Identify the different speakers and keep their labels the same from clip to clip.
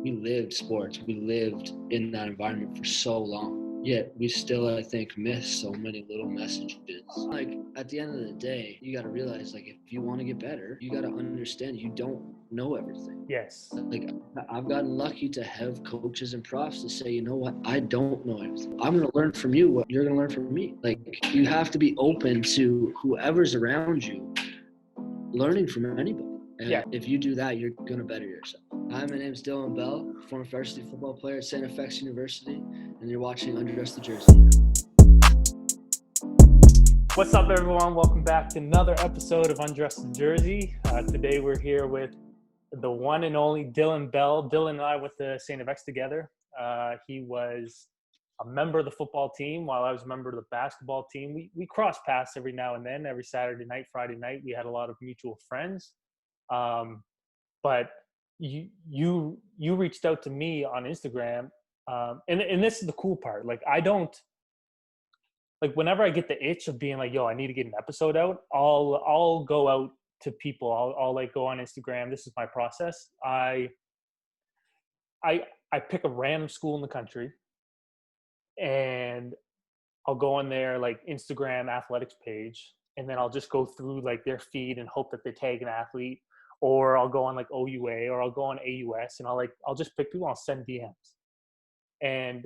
Speaker 1: we lived sports. We lived in that environment for so long. Yet we still, I think, miss so many little messages. Like, at the end of the day, you got to realize, like, if you want to get better, you got to understand you don't know everything.
Speaker 2: Yes.
Speaker 1: Like, I've gotten lucky to have coaches and profs to say, you know what, I don't know everything. I'm going to learn from you what you're going to learn from me. Like, you have to be open to whoever's around you, learning from anybody. And
Speaker 2: Yeah.
Speaker 1: if you do that, you're going to better yourself. Hi, my name is Dylan Bell, former varsity football player at Xavier University, and you're watching UndressTheJersey.
Speaker 2: What's up, everyone? Welcome back to another episode of UndressTheJersey. Today we're here with the one and only Dylan Bell. Dylan and I went to St. FX together. He was a member of the football team while I was a member of the basketball team. We cross paths every now and then. Every Saturday night, Friday night, we had a lot of mutual friends. But you reached out to me on Instagram, and this is the cool part. Like, I don't, like, whenever I get the itch of being like, yo, I need to get an episode out, I'll go out to people. I'll like go on Instagram. This is my process. I pick a random school in the country, and I'll go on their like Instagram athletics page, and then I'll just go through like their feed and hope that they tag an athlete, or I'll go on like OUA, or I'll go on AUS, and I'll just pick people. I'll send DMs, and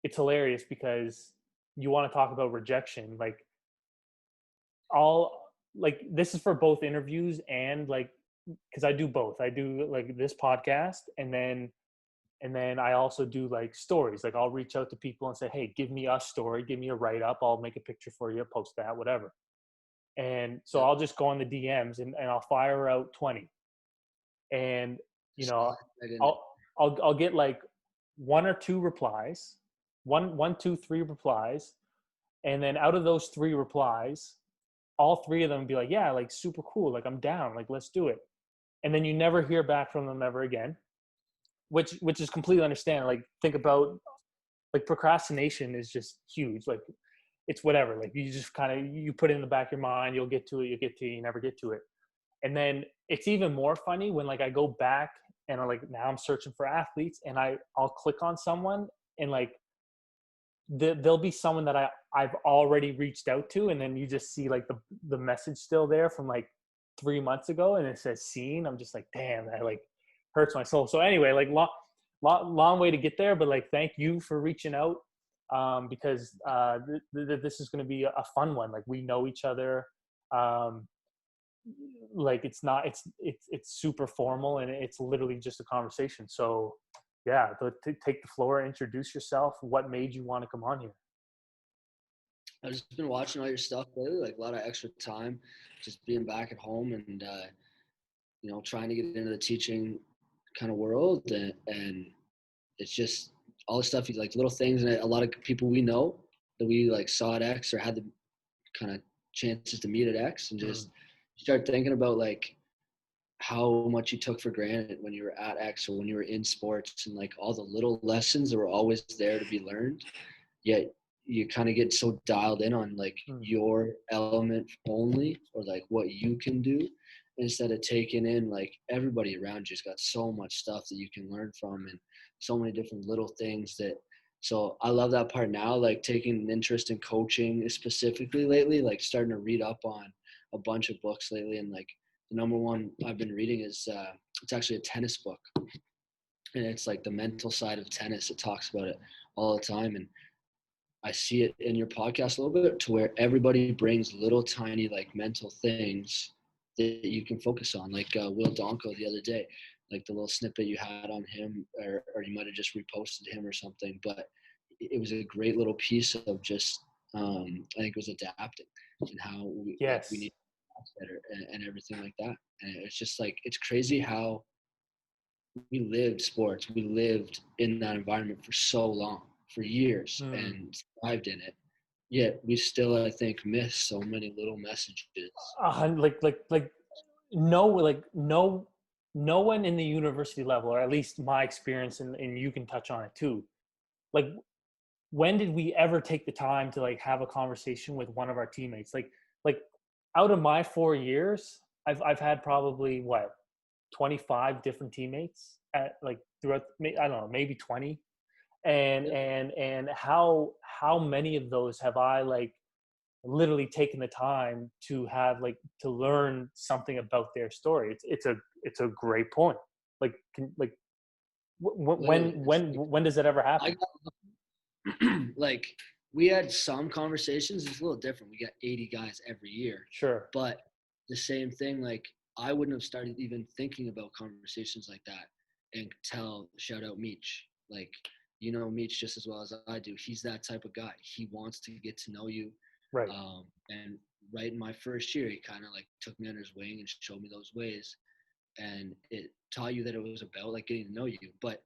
Speaker 2: it's hilarious because you want to talk about rejection. Like, this is for both interviews and like, because I do both. I do like this podcast, and then I also do like stories. Like, I'll reach out to people and say, hey, give me a story, give me a write-up, I'll make a picture for you, post that, whatever. And so I'll just go on the DMs and I'll fire out 20. And, you know, I'll get like one or two replies, one, two, three replies. And then out of those three replies, all three of them be like, yeah, like super cool. Like, I'm down, like, let's do it. And then you never hear back from them ever again, which is completely understandable. Like, think about, like, procrastination is just huge. Like, it's whatever. Like, you just kind of, you put it in the back of your mind, you'll get to it, you never get to it. And then it's even more funny when like I go back and now I'm searching for athletes, and I'll click on someone, and like there'll be someone that I've already reached out to, and then you just see like the message still there from like 3 months ago, and it says seen. I'm just like, damn, that like hurts my soul. So anyway, like long way to get there, but like, thank you for reaching out, because this is going to be a fun one. Like, we know each other. Like, it's super formal, and it's literally just a conversation. So yeah, take the floor, introduce yourself. What made you want to come on here?
Speaker 1: I've just been watching all your stuff lately, like a lot of extra time, just being back at home and, trying to get into the teaching kind of world. And it's just all the stuff, like little things, and a lot of people we know that we like saw at X or had the kind of chances to meet at X, and just start thinking about like how much you took for granted when you were at X or when you were in sports, and like all the little lessons that were always there to be learned, yet you kind of get so dialed in on like your element only, or like what you can do, instead of taking in like everybody around you's got so much stuff that you can learn from, and so many different little things that. So I love that part now, like taking an interest in coaching specifically lately, like starting to read up on a bunch of books lately. And like the number one I've been reading is it's actually a tennis book, and it's like the mental side of tennis. It talks about it all the time. And I see it in your podcast a little bit, to where everybody brings little tiny like mental things that you can focus on. Like Will Donko the other day, like the little snippet you had on him, or you might have just reposted him or something, but it was a great little piece of just, I think it was adapting, and how we,
Speaker 2: Yes.
Speaker 1: like, we need to better and everything like that. And it's just like, it's crazy how we lived sports. We lived in that environment for so long, for years, and thrived in it. Yet we still, I think, miss so many little messages.
Speaker 2: No one in the university level, or at least my experience, and you can touch on it too. Like, when did we ever take the time to like have a conversation with one of our teammates? Like out of my 4 years, I've had probably 25 different teammates throughout, I don't know, maybe 20. And how many of those have I like literally taken the time to have like to learn something about their story? It's a great point. Like when does that ever
Speaker 1: I
Speaker 2: happen?
Speaker 1: got, like, we had some conversations. It's a little different. We got 80 guys every year,
Speaker 2: Sure.
Speaker 1: but the same thing. Like, I wouldn't have started even thinking about conversations like that until shout out Meech. Like, you know Meech just as well as I do. He's that type of guy. He wants to get to know you.
Speaker 2: Right.
Speaker 1: And right in my first year, he kind of like took me under his wing and showed me those ways. And it taught you that it was about like getting to know you. But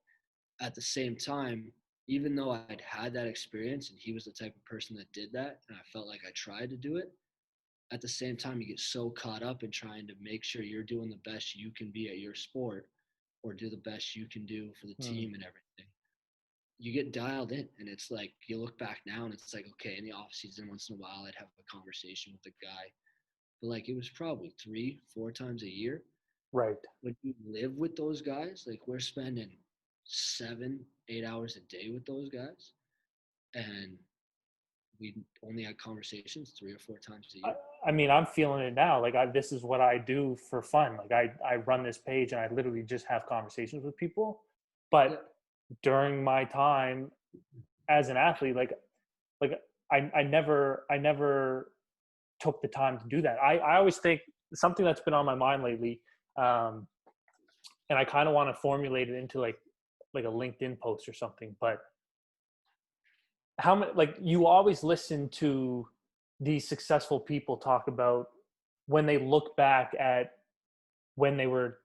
Speaker 1: at the same time, even though I'd had that experience and he was the type of person that did that, and I felt like I tried to do it, at the same time, you get so caught up in trying to make sure you're doing the best you can be at your sport or do the best you can do for the team and everything. You get dialed in, and it's like you look back now and it's like, okay, in the off season, once in a while, I'd have a conversation with the guy, but like it was probably 3, 4 times a year.
Speaker 2: Right.
Speaker 1: When you live with those guys, like we're spending 7, 8 hours a day with those guys, and we only had conversations 3 or 4 times a year.
Speaker 2: I mean, I'm feeling it now. Like this is what I do for fun. Like I run this page and I literally just have conversations with people.
Speaker 1: Yeah.
Speaker 2: But during my time as an athlete, like I never took the time to do that. I always think something that's been on my mind lately, and I kind of want to formulate it into like a LinkedIn post or something. But how many, like, you always listen to these successful people talk about when they look back at when they were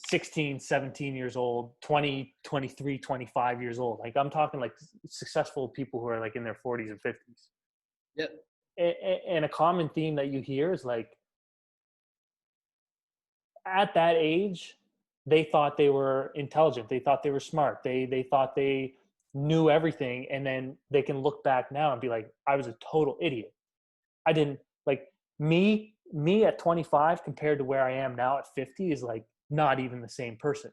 Speaker 2: 16, 17 years old, 20, 23, 25 years old. Like I'm talking like successful people who are like in their 40s and 50s.
Speaker 1: Yep.
Speaker 2: And a common theme that you hear is like at that age, they thought they were intelligent. They thought they were smart. They thought they knew everything. And then they can look back now and be like, I was a total idiot. I didn't like me at 25 compared to where I am now at 50 is like not even the same person.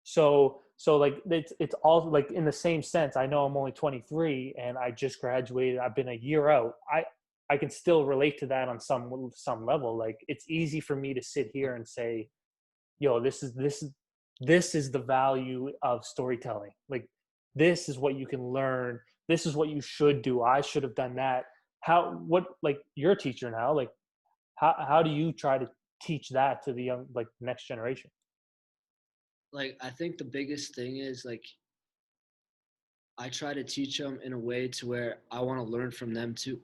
Speaker 2: So like it's all like in the same sense. I know I'm only 23 and I just graduated. I've been a year out. I can still relate to that on some level. Like it's easy for me to sit here and say, yo, this is the value of storytelling. Like this is what you can learn. This is what you should do. I should have done that. Like you're a teacher now, like how do you try to teach that to the young, like next generation?
Speaker 1: Like I think the biggest thing is like I try to teach them in a way to where I want to learn from them too.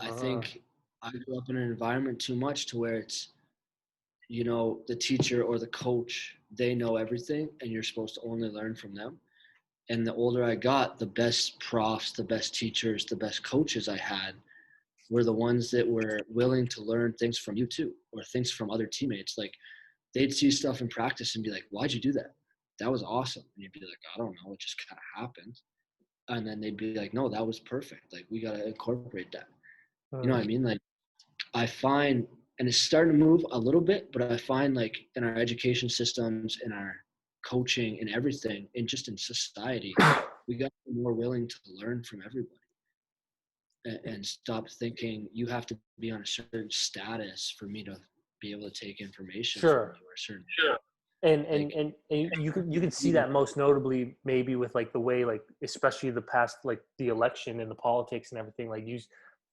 Speaker 1: I think I grew up in an environment too much to where it's, you know, the teacher or the coach, they know everything and you're supposed to only learn from them. And the older I got, the best profs, the best teachers, the best coaches I had were the ones that were willing to learn things from you too, or things from other teammates. Like they'd see stuff in practice and be like, why'd you do that? That was awesome. And you'd be like, I don't know, it just kind of happened. And then they'd be like, no, that was perfect. Like we got to incorporate that. You know what I mean? Like I find, and it's starting to move a little bit, but I find like in our education systems, in our coaching and everything, and just in society, we got to be more willing to learn from everybody and stop thinking you have to be on a certain status for me to be able to take information from
Speaker 2: Sure.
Speaker 1: you or a certain
Speaker 2: And
Speaker 1: like
Speaker 2: you can see that most notably maybe with like the way, like especially the past, like the election and the politics and everything, like you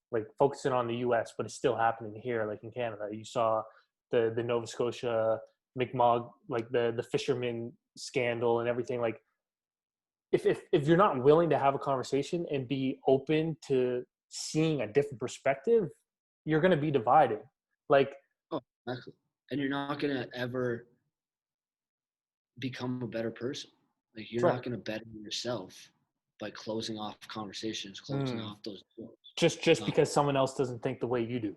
Speaker 2: like focusing on the US, but it's still happening here, like in Canada. You saw the Nova Scotia McMog, like the fisherman scandal and everything. Like if you're not willing to have a conversation and be open to seeing a different perspective, you're going to be divided. Like,
Speaker 1: oh, exactly. And you're not going to ever become a better person. Like you're
Speaker 2: right.
Speaker 1: not going to better yourself by closing off conversations, closing off those doors.
Speaker 2: Just because someone else doesn't think the way you do.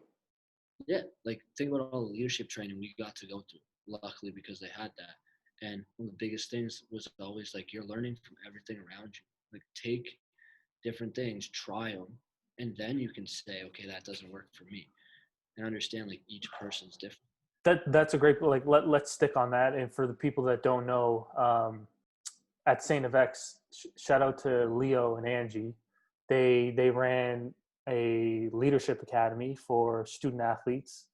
Speaker 1: Yeah, like think about all the leadership training we got to go through. Luckily, because they had that. And one of the biggest things was always like you're learning from everything around you. Like take different things, try them, and then you can say, okay, that doesn't work for me. And understand like each person's different.
Speaker 2: That's a great, like let's stick on that. And for the people that don't know, at St. FX, shout out to Leo and Angie. They ran a leadership academy for student athletes,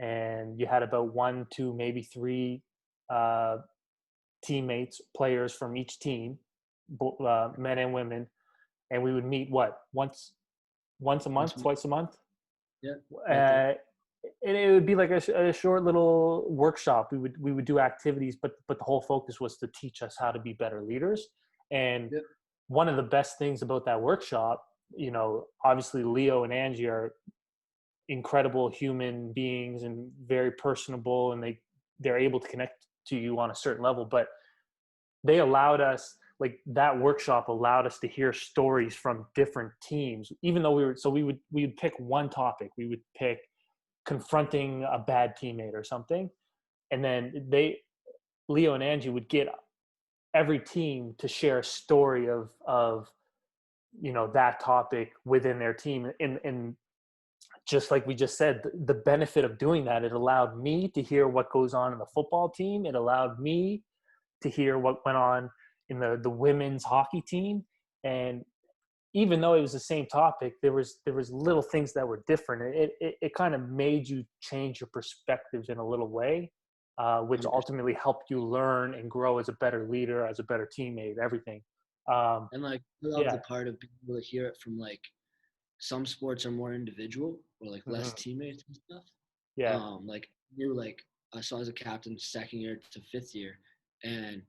Speaker 2: and you had about 1, 2, maybe 3 teammates, players from each team, men and women, and we would meet once a month, twice a month.
Speaker 1: Yeah.
Speaker 2: And it would be like a short little workshop. We would do activities, but the whole focus was to teach us how to be better leaders. And
Speaker 1: Yep.
Speaker 2: one of the best things about that workshop, you know, obviously Leo and Angie are incredible human beings and very personable, and they're able to connect to you on a certain level, but they allowed us, like, that workshop allowed us to hear stories from different teams, even though we would pick one topic. We would pick confronting a bad teammate or something, and then Leo and Angie would get every team to share a story of you know, that topic within their team. And just like we just said, the benefit of doing that, it allowed me to hear what goes on in the football team. It allowed me to hear what went on in the women's hockey team. And even though it was the same topic, there was little things that were different. It kind of made you change your perspectives in a little way, which
Speaker 1: 100%.
Speaker 2: ultimately helped you learn and grow as a better leader, as a better teammate, everything.
Speaker 1: And like, I love
Speaker 2: Yeah.
Speaker 1: the part of being able to hear it from, like, some sports are more individual or like less
Speaker 2: Mhm.
Speaker 1: teammates and stuff.
Speaker 2: Yeah.
Speaker 1: Like you were like, so I was a captain second year to fifth year, and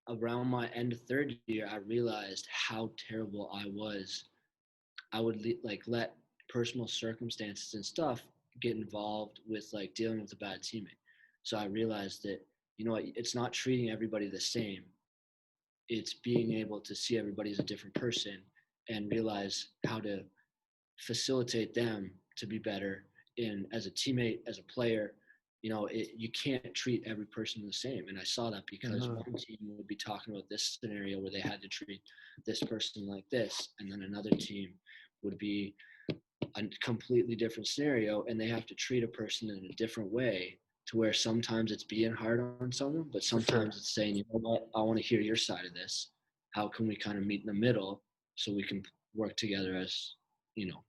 Speaker 1: around my end of third year, I realized how terrible I was. I would like let personal circumstances and stuff get involved with like dealing with a bad teammate. So I realized that, you know what, it's not treating everybody the same. It's being able to see everybody as a different person and realize how to facilitate them to be better in as a teammate, as a player. You know, you can't treat every person the same. And I saw that because
Speaker 2: Mhm.
Speaker 1: one team would be talking about this scenario where they had to treat this person like this, and then another team would be a completely different scenario, and they have to treat a person in a different way, to where sometimes it's being hard on someone, but
Speaker 2: For sure.
Speaker 1: sometimes it's saying, you know what, I want to hear your side of this. How can we kind of meet in the middle so we can work together as, you know,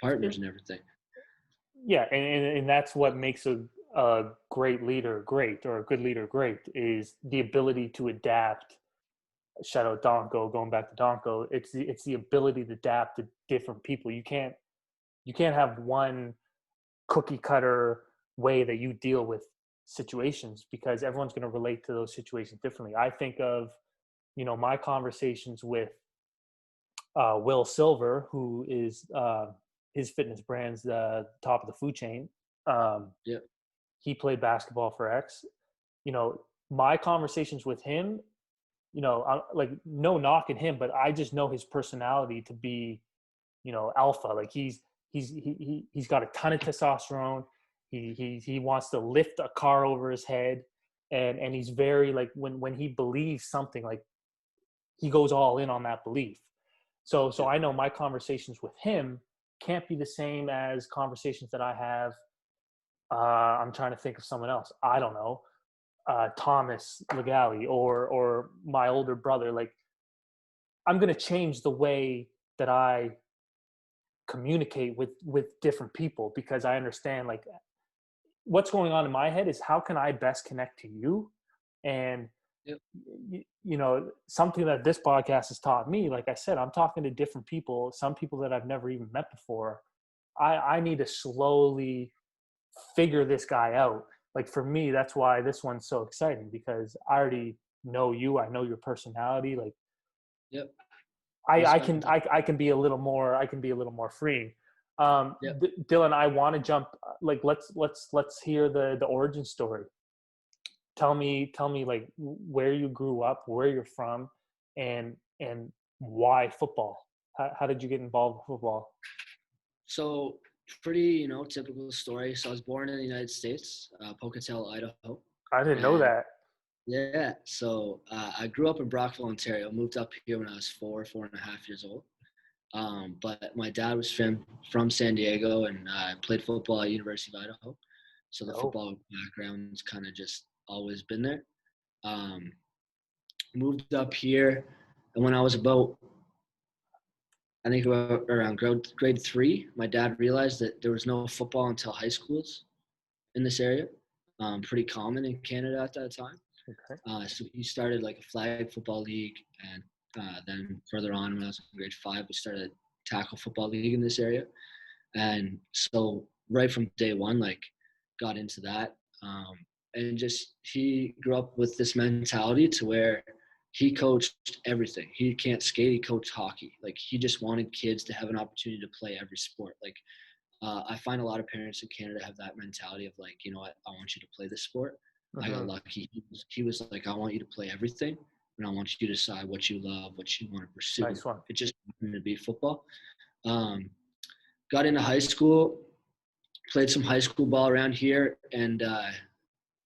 Speaker 1: partners and everything?
Speaker 2: Yeah, and that's what makes a great leader great, or a good leader great, is the ability to adapt. Shout out Donko, going back to Donko. It's the ability to adapt to different people. You can't have one cookie cutter way that you deal with situations, because everyone's going to relate to those situations differently. I think of, you know, my conversations with Will Silver, who is his fitness brand's top of the food chain. Um,
Speaker 1: Yeah.
Speaker 2: he played basketball for X. You know, my conversations with him, you know, like, no knock at him, but I just know his personality to be, you know, alpha. Like, he's got a ton of testosterone. He wants to lift a car over his head, and he's very, like, when he believes something, like, he goes all in on that belief. So I know my conversations with him can't be the same as conversations that I have. I'm trying to think of someone else. I don't know, Thomas Legali, or my older brother. Like, I'm going to change the way that I communicate with different people, because I understand, like, what's going on in my head is, how can I best connect to you? And
Speaker 1: Yep.
Speaker 2: you know, something that this podcast has taught me, like I said, I'm talking to different people, some people that I've never even met before. I need to slowly figure this guy out. Like, for me, that's why this one's so exciting, because I already know you, I know your personality. Like,
Speaker 1: Yep. We
Speaker 2: I
Speaker 1: spent
Speaker 2: can
Speaker 1: time.
Speaker 2: I can be a little more, I can be a little more freeing.
Speaker 1: Yep.
Speaker 2: Dylan, I want to jump, like, let's hear the origin story. Tell me like, where you grew up, where you're from, and why football. How did you get involved with football?
Speaker 1: So pretty, you know, typical story. So I was born in the United States, Pocatello, Idaho.
Speaker 2: I didn't know
Speaker 1: And
Speaker 2: that.
Speaker 1: yeah, so I grew up in Brockville, Ontario, moved up here when I was 4.5 years old. But my dad was from San Diego, and played football at University of Idaho. So the
Speaker 2: Oh,
Speaker 1: football background's kind of just always been there. Um, moved up here, and when I was about, I think about around grade 3, my dad realized that there was no football until high schools in this area. Pretty common in Canada at that time.
Speaker 2: Okay.
Speaker 1: So he started like a flag football league, and then further on when I was in grade 5, we started a tackle football league in this area. And so right from day one, like got into that. And just he grew up with this mentality to where he coached everything. He can't skate, he coached hockey. Like he just wanted kids to have an opportunity to play every sport. Like I find a lot of parents in Canada have that mentality of like, you know what, I want you to play this sport. I got lucky. He was like, I want you to play everything, and I want you to decide what you love, what you want to pursue.
Speaker 2: Nice one.
Speaker 1: It just happened to be football. Got into high school, played some high school ball around here, and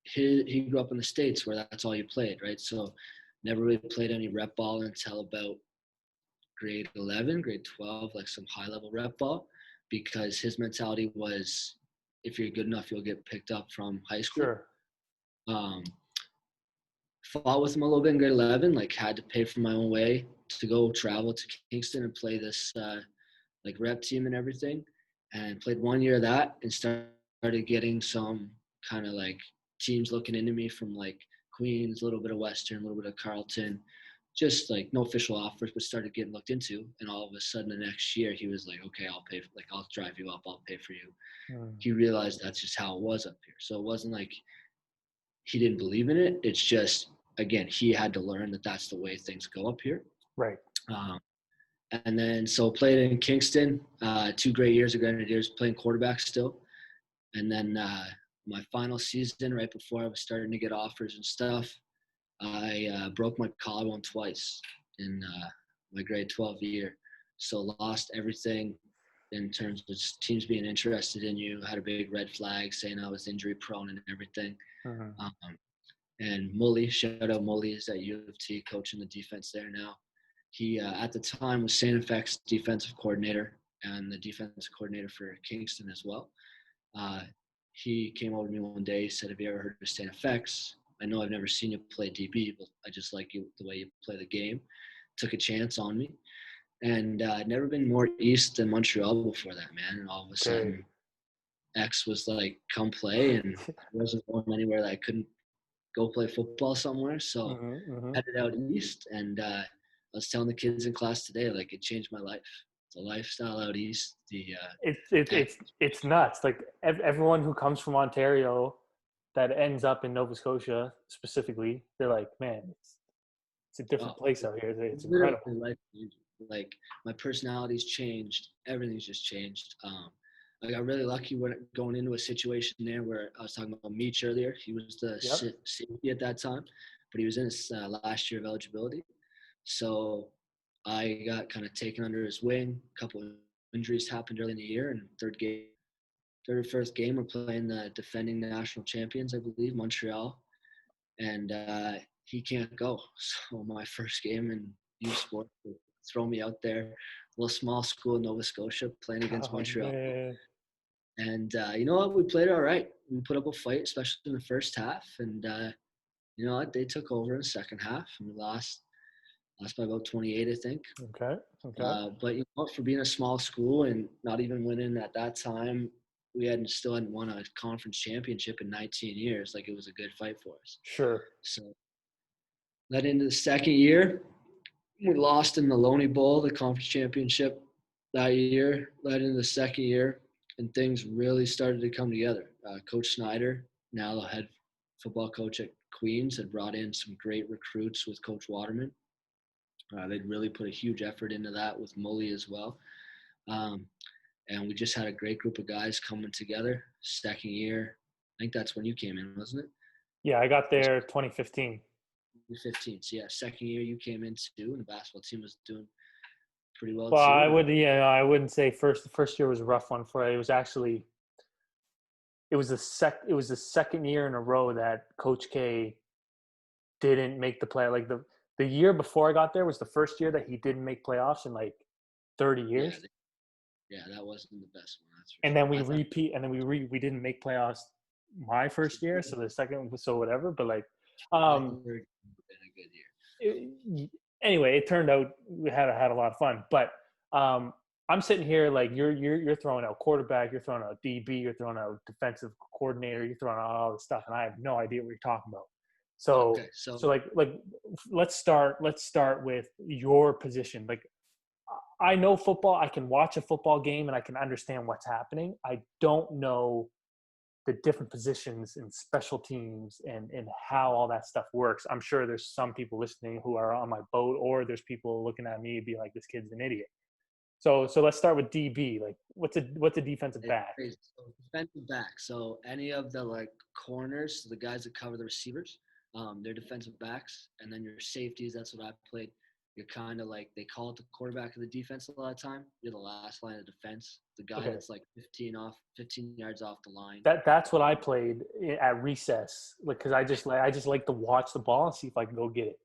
Speaker 1: he grew up in the States where that's all you played, right? So never really played any rep ball until about grade 11, grade 12, like some high level rep ball, because his mentality was if you're good enough, you'll get picked up from high school.
Speaker 2: Sure.
Speaker 1: Fought with him a little bit in grade 11, like had to pay for my own way to go travel to Kingston and play this like rep team and everything, and played 1 year of that and started getting some kind of like teams looking into me from like Queens, a little bit of Western, a little bit of Carleton, just like no official offers, but started getting looked into. And all of a sudden the next year he was like, okay, I'll pay, like I'll drive you up, I'll pay for you. He realized that's just how it was up here. So it wasn't like he didn't believe in it. It's just, again, he had to learn that that's the way things go up here.
Speaker 2: Right.
Speaker 1: And then so played in Kingston, 2 great years of Grenadiers, playing quarterback still. And then my final season, right before I was starting to get offers and stuff, I broke my collarbone twice in my grade 12 year. So lost everything in terms of teams being interested in you. Had a big red flag saying I was injury prone and everything. And Mully, shout out Mully, is at U of T coaching the defense there now. He, at the time, was St. FX defensive coordinator and the defensive coordinator for Kingston as well. He came over to me one day, he said, have you ever heard of St. FX? I know I've never seen you play DB, but I just like you, the way you play the game. Took a chance on me. And I'd never been more east than Montreal before that, man. And all of a sudden, X was like, come play. And I wasn't going anywhere that I couldn't go play football somewhere. So headed out east, and I was telling the kids in class today, like it changed my life. The lifestyle out east.
Speaker 2: It's nuts. Like everyone who comes from Ontario that ends up in Nova Scotia specifically, they're like, man, it's a different place out here. It's incredible.
Speaker 1: Life, like my personality's changed. Everything's just changed. I got really lucky when going into a situation there where I was talking about Meach earlier. He was the safety at that time, but he was in his last year of eligibility. So I got kind of taken under his wing. A couple of injuries happened early in the year, and third or fourth game, we're playing the defending national champions, I believe, Montreal, and he can't go. So my first game in youth sport, throw me out there, little small school in Nova Scotia, playing against Montreal. Man. And you know what? We played all right. We put up a fight, especially in the first half, and you know what? They took over in the second half, and we lost by about 28, I think.
Speaker 2: Okay.
Speaker 1: But you know, for being a small school and not even winning at that time, we still hadn't won a conference championship in 19 years. Like it was a good fight for us.
Speaker 2: Sure.
Speaker 1: So led into the second year, we lost in the Loney Bowl, the conference championship that year. Led into the second year, and things really started to come together. Coach Snyder, now the head football coach at Queens, had brought in some great recruits with Coach Waterman. They'd really put a huge effort into that with Mully as well. And we just had a great group of guys coming together. Second year, I think that's when you came in, wasn't it?
Speaker 2: Yeah, I got there 2015.
Speaker 1: 2015. So, yeah, second year you came in too, and the basketball team was doing pretty well
Speaker 2: too. I wouldn't say the first year was a rough one for it. It was actually it was the second year in a row that Coach K didn't make the play. Like the year before I got there was the first year that he didn't make playoffs in like 30 years.
Speaker 1: Yeah, that wasn't the best one. That's
Speaker 2: and then we repeat, and then we didn't make playoffs my first year, so the second, so whatever. But like,
Speaker 1: been a good year.
Speaker 2: Anyway, it turned out we had a lot of fun. But I'm sitting here like you're throwing out quarterback, you're throwing out DB, you're throwing out defensive coordinator, you're throwing out all this stuff, and I have no idea what you're talking about. So
Speaker 1: Okay, so
Speaker 2: so like let's start with your position. Like I know football, I can watch a football game and I can understand what's happening. I don't know the different positions and special teams and how all that stuff works. I'm sure there's some people listening who are on my boat, or there's people looking at me and be like, this kid's an idiot. So let's start with DB. Like what's a defensive
Speaker 1: it's
Speaker 2: back?
Speaker 1: crazy. So defensive back. So any of the like corners, so the guys that cover the receivers, they're defensive backs, and then your safeties. That's what I played. You're kind of like, they call it the quarterback of the defense a lot of time. You're the last line of defense, the guy
Speaker 2: Okay.
Speaker 1: that's like 15 yards off the line.
Speaker 2: That's what I played at recess. Like, cause I just like to watch the ball and see if I can go get it.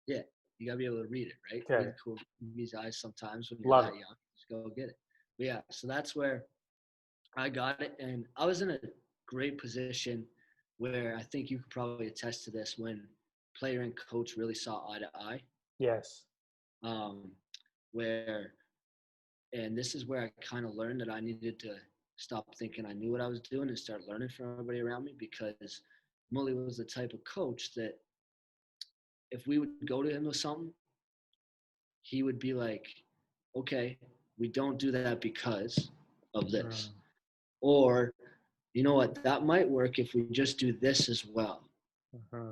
Speaker 1: Yeah, you gotta be able to read it, right?
Speaker 2: Okay.
Speaker 1: Read cool these eyes sometimes when you're
Speaker 2: Love
Speaker 1: that
Speaker 2: it.
Speaker 1: young. Just go get it. But yeah, so that's where I got it, and I was in a great position where I think you could probably attest to this, when player and coach really saw eye to eye.
Speaker 2: Yes.
Speaker 1: Um, where, and this is where I kind of learned that I needed to stop thinking I knew what I was doing and start learning from everybody around me, because Mully was the type of coach that if we would go to him with something, he would be like, okay, we don't do that because of this. Or, you know what, that might work if we just do this as well.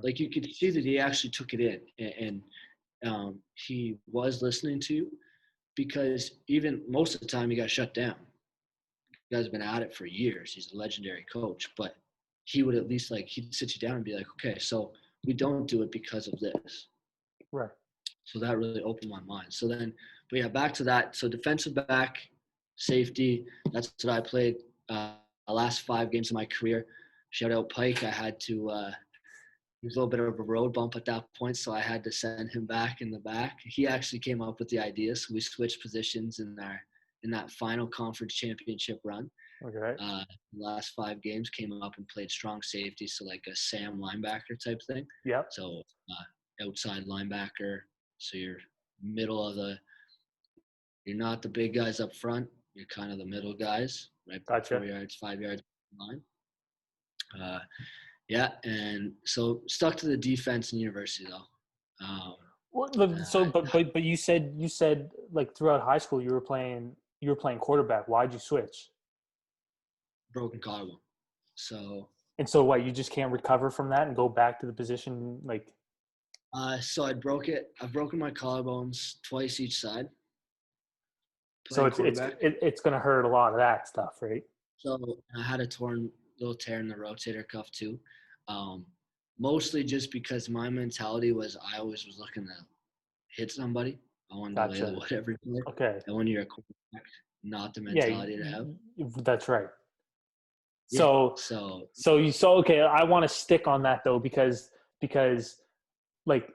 Speaker 1: Like, you could see that he actually took it in, and he was listening to you, because even most of the time he got shut down. The guy's been at it for years. He's a legendary coach, but he would at least, like, he'd sit you down and be like, okay, so we don't do it because of this.
Speaker 2: Right.
Speaker 1: So that really opened my mind. So then, but yeah, back to that. So defensive back, safety, that's what I played the last 5 games of my career. Shout out Pike. I had to, he was a little bit of a road bump at that point, so I had to send him back in the back. He actually came up with the idea, so we switched positions in that final conference championship run.
Speaker 2: Okay.
Speaker 1: Last 5 games, came up and played strong safety, so like a Sam linebacker type thing.
Speaker 2: Yep.
Speaker 1: So outside linebacker, so you're you're not the big guys up front. You're kind of the middle guys, right?
Speaker 2: Gotcha.
Speaker 1: 4 yards, 5 yards line. Yeah, and so stuck to the defense in university though.
Speaker 2: Well, but you said like throughout high school you were playing quarterback. Why'd you switch?
Speaker 1: Broken collarbone. So
Speaker 2: And so what, you just can't recover from that and go back to the position like?
Speaker 1: so I've broken my collarbones twice each side.
Speaker 2: So
Speaker 1: Playing quarterback.
Speaker 2: it's going to hurt a lot of that stuff, right?
Speaker 1: So I had a torn little tear in the rotator cuff too. Mostly just because my mentality was, I always was looking to hit somebody. I wanted to lay the wood every play.
Speaker 2: Okay.
Speaker 1: And when you're a quarterback, not the
Speaker 2: Yeah,
Speaker 1: mentality to have.
Speaker 2: that's right.
Speaker 1: Yeah,
Speaker 2: Okay, I want to stick on that though, because like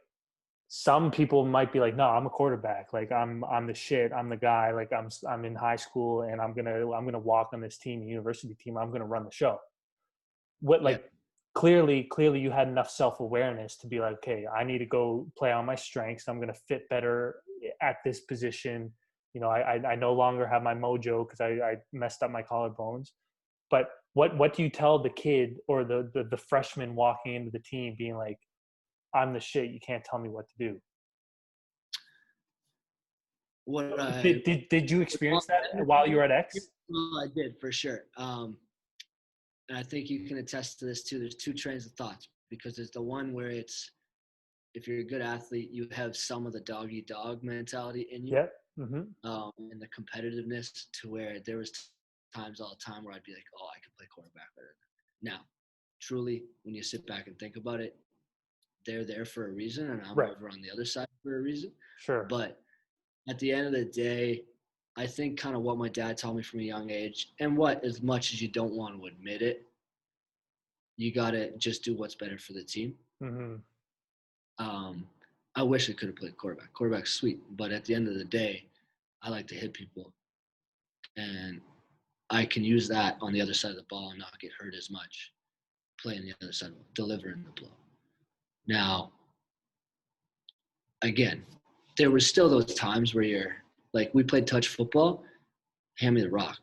Speaker 2: some people might be like, no, I'm a quarterback. Like I'm the shit. I'm the guy. Like I'm in high school and I'm gonna walk on this team, university team. I'm gonna run the show. What like clearly you had enough self-awareness to be like, okay, I need to go play on my strengths. I'm gonna fit better at this position. You know, I no longer have my mojo because I messed up my collarbones. But what do you tell the kid or the freshman walking into the team being like, I'm the shit, you can't tell me what to do? Did you experience that while you were at X?
Speaker 1: Well, I did, for sure. And I think you can attest to this too. There's 2 trains of thoughts, because there's the one where it's, if you're a good athlete, you have some of the dog-eat-dog mentality in you.
Speaker 2: Yep. Mm-hmm.
Speaker 1: And the competitiveness, to where there was times all the time where I'd be like, oh, I could play quarterback better. Now, truly, when you sit back and think about it, they're there for a reason, and I'm over on the other side for a reason.
Speaker 2: Sure.
Speaker 1: But at the end of the day, I think kind of what my dad taught me from a young age, and what, as much as you don't want to admit it, you got to just do what's better for the team.
Speaker 2: Mm-hmm.
Speaker 1: I wish I could have played quarterback. Quarterback's sweet, but at the end of the day, I like to hit people, and I can use that on the other side of the ball and not get hurt as much playing the other side, delivering the blow. Now, again, there was still those times where you're like, we played touch football, hand me the rock.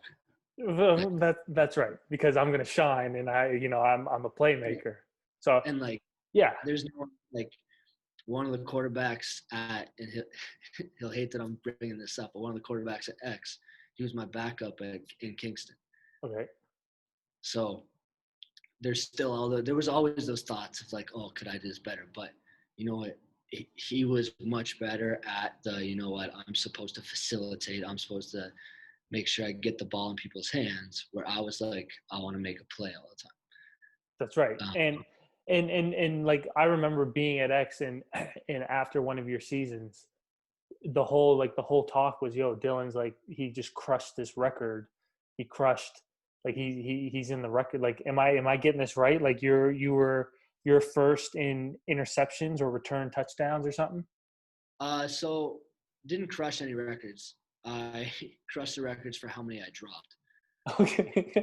Speaker 2: That's right, because I'm gonna shine, and I'm a playmaker. So
Speaker 1: And like,
Speaker 2: yeah,
Speaker 1: there's no like one of the quarterbacks and he'll hate that I'm bringing this up, but one of the quarterbacks at X, he was my backup in Kingston.
Speaker 2: okay.
Speaker 1: So there was always those thoughts of like, oh, could I do this better? But you know what? He was much better at you know what, I'm supposed to facilitate. I'm supposed to make sure I get the ball in people's hands, where I was like, I want to make a play all the time.
Speaker 2: That's right.
Speaker 1: Um,
Speaker 2: And like I remember being at X and after one of your seasons, the whole talk was, yo, Dylan's like, he just crushed this record. He crushed, like he's in the record. Like, am I getting this right? Like you're first in interceptions or return touchdowns or something?
Speaker 1: so didn't crush any records. I crushed the records for how many I dropped.
Speaker 2: Okay.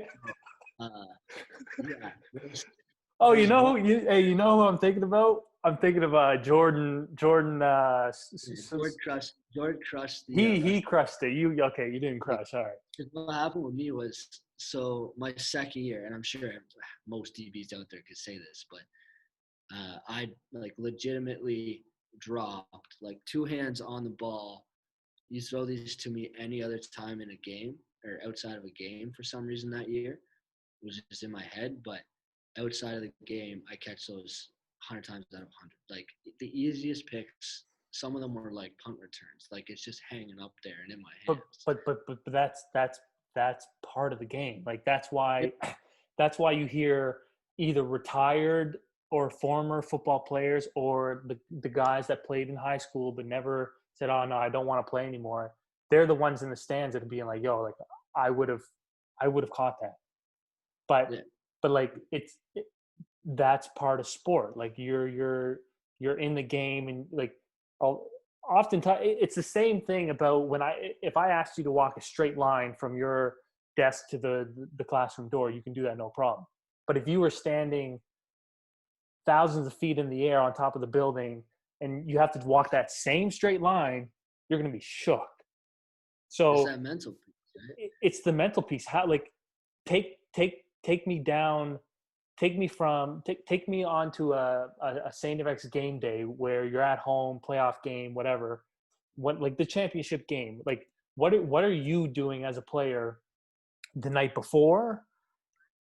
Speaker 1: Uh, yeah.
Speaker 2: Oh,
Speaker 1: There's one.
Speaker 2: you know who I'm thinking about? I'm thinking of Jordan.
Speaker 1: George crushed the.
Speaker 2: He crushed it. You okay? You didn't crush. All right.
Speaker 1: What happened with me was, so my second year, and I'm sure most DBs out there could say this, but I like legitimately dropped like two hands on the ball. You throw these to me any other time in a game or outside of a game for some reason that year, it was just in my head, but outside of the game, I catch those 100 times out of 100. Like the easiest picks, some of them were like punt returns. Like it's just hanging up there and in my
Speaker 2: But
Speaker 1: hands.
Speaker 2: but that's part of the game. Like that's why you hear either retired or former football players or the guys that played in high school but never said, oh no, I don't want to play anymore. They're the ones in the stands that are being like, yo, like I would have caught that. But
Speaker 1: Yeah.
Speaker 2: but like that's part of sport. Like you're in the game, and like oftentimes it's the same thing about if I asked you to walk a straight line from your desk to the classroom door, you can do that no problem. But if you were standing thousands of feet in the air on top of the building and you have to walk that same straight line, you're going to be shook.
Speaker 1: It's
Speaker 2: So
Speaker 1: that mental piece, right?
Speaker 2: it's the mental piece. How, like, take me down, take me onto a Saint FX game day where you're at home, playoff game, whatever. What, like the championship game? Like what are you doing as a player the night before,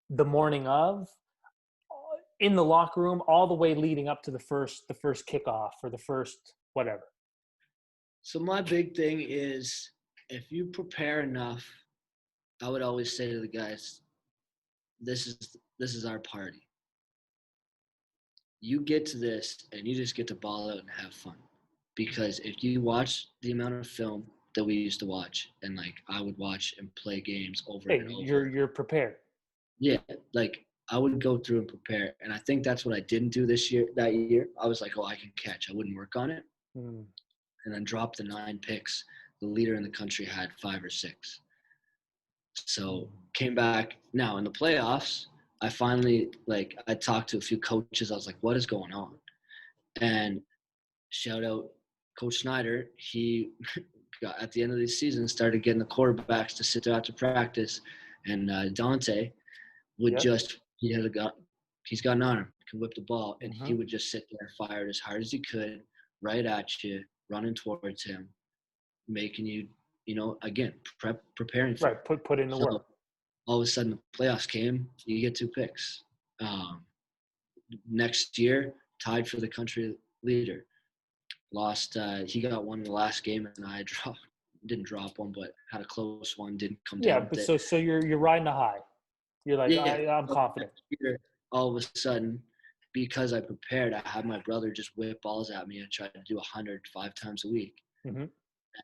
Speaker 2: the morning of, in the locker room, all the way leading up to the first kickoff or the first whatever?
Speaker 1: So my big thing is, if you prepare enough, I would always say to the guys, this is our party. You get to this and you just get to ball out and have fun. Because if you watch the amount of film that we used to watch, and like I would watch and play games over
Speaker 2: Hey,
Speaker 1: and over.
Speaker 2: you're prepared.
Speaker 1: Yeah, like I would go through and prepare. And I think that's what I didn't do that year. I was like, oh, I can catch. I wouldn't work on it.
Speaker 2: Mm.
Speaker 1: And then dropped the 9 picks. The leader in the country had 5 or 6. So came back. Now in the playoffs, I finally, like, I talked to a few coaches. I was like, what is going on? And shout out Coach Snyder. He got, at the end of the season, started getting the quarterbacks to sit there after practice. And Dante would just, he's got an arm, can whip the ball. And he would just sit there and fire it as hard as he could, right at you, running towards him, making you, again, preparing for
Speaker 2: Right, put in the work.
Speaker 1: All of a sudden the playoffs came, you get 2 picks. Next year, tied for the country leader. Lost, he got one in the last game, and I didn't drop one, but had a close one, didn't come
Speaker 2: Yeah,
Speaker 1: down
Speaker 2: but
Speaker 1: with it.
Speaker 2: so you're riding a high. You're like,
Speaker 1: Yeah,
Speaker 2: I'm confident.
Speaker 1: Year, all of a sudden, because I prepared, I had my brother just whip balls at me and try to do 100 5 times a week.
Speaker 2: Mm-hmm.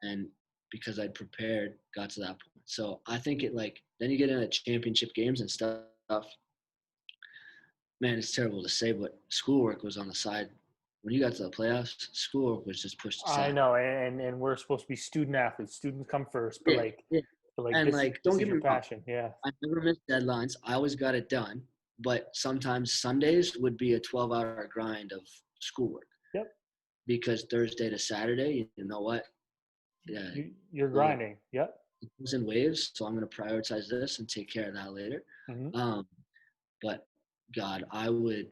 Speaker 1: And because I'd prepared, got to that point. So I think then you get into championship games and stuff. Man, it's terrible to say, but schoolwork was on the side. When you got to the playoffs, schoolwork was just pushed
Speaker 2: I
Speaker 1: aside.
Speaker 2: know, and we're supposed to be student athletes. Students come first, but
Speaker 1: Yeah. And
Speaker 2: this
Speaker 1: don't
Speaker 2: is
Speaker 1: get
Speaker 2: your
Speaker 1: me wrong,
Speaker 2: passion. Yeah.
Speaker 1: I never missed deadlines. I always got it done. But sometimes Sundays would be a 12-hour grind of schoolwork.
Speaker 2: Yep.
Speaker 1: because Thursday to Saturday, you know what? Yeah,
Speaker 2: You're
Speaker 1: well,
Speaker 2: grinding. Yep.
Speaker 1: it goes in waves, so I'm going to prioritize this and take care of that later.
Speaker 2: Mm-hmm.
Speaker 1: But God, I would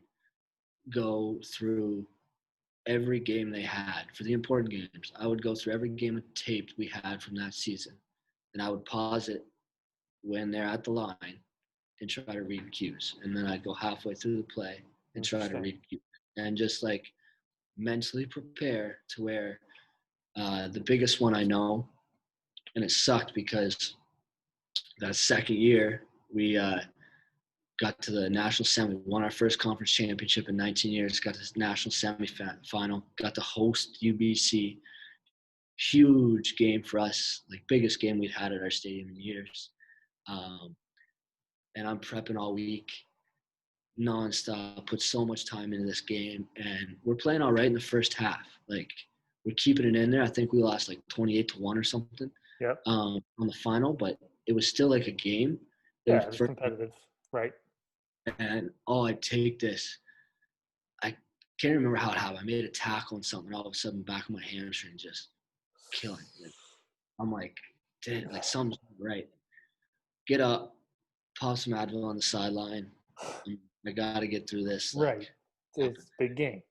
Speaker 1: go through every game they had for the important games. I would go through every game of tape we had from that season, and I would pause it when they're at the line and try to read cues. And then I'd go halfway through the play and try to read cues and just like mentally prepare to where the biggest one I know, and it sucked because that second year we got to the national semi, won our first conference championship in 19 years, got to this national semi-final, got to host UBC. Huge game for us, like biggest game we'd had at our stadium in years. And I'm prepping all week, nonstop, put so much time into this game, and we're playing all right in the first half. Like we're keeping it in there. I think we lost like 28-1 or something.
Speaker 2: Yep.
Speaker 1: On the final, but it was still like a game.
Speaker 2: It was competitive, right?
Speaker 1: And I take this. I can't remember how it happened. I made a tackle and something. All of a sudden, back of my hamstring just killing. I'm like, damn, like something's not right. Get up, pop some Advil on the sideline. I got to get through this. Like,
Speaker 2: right. It's a big game.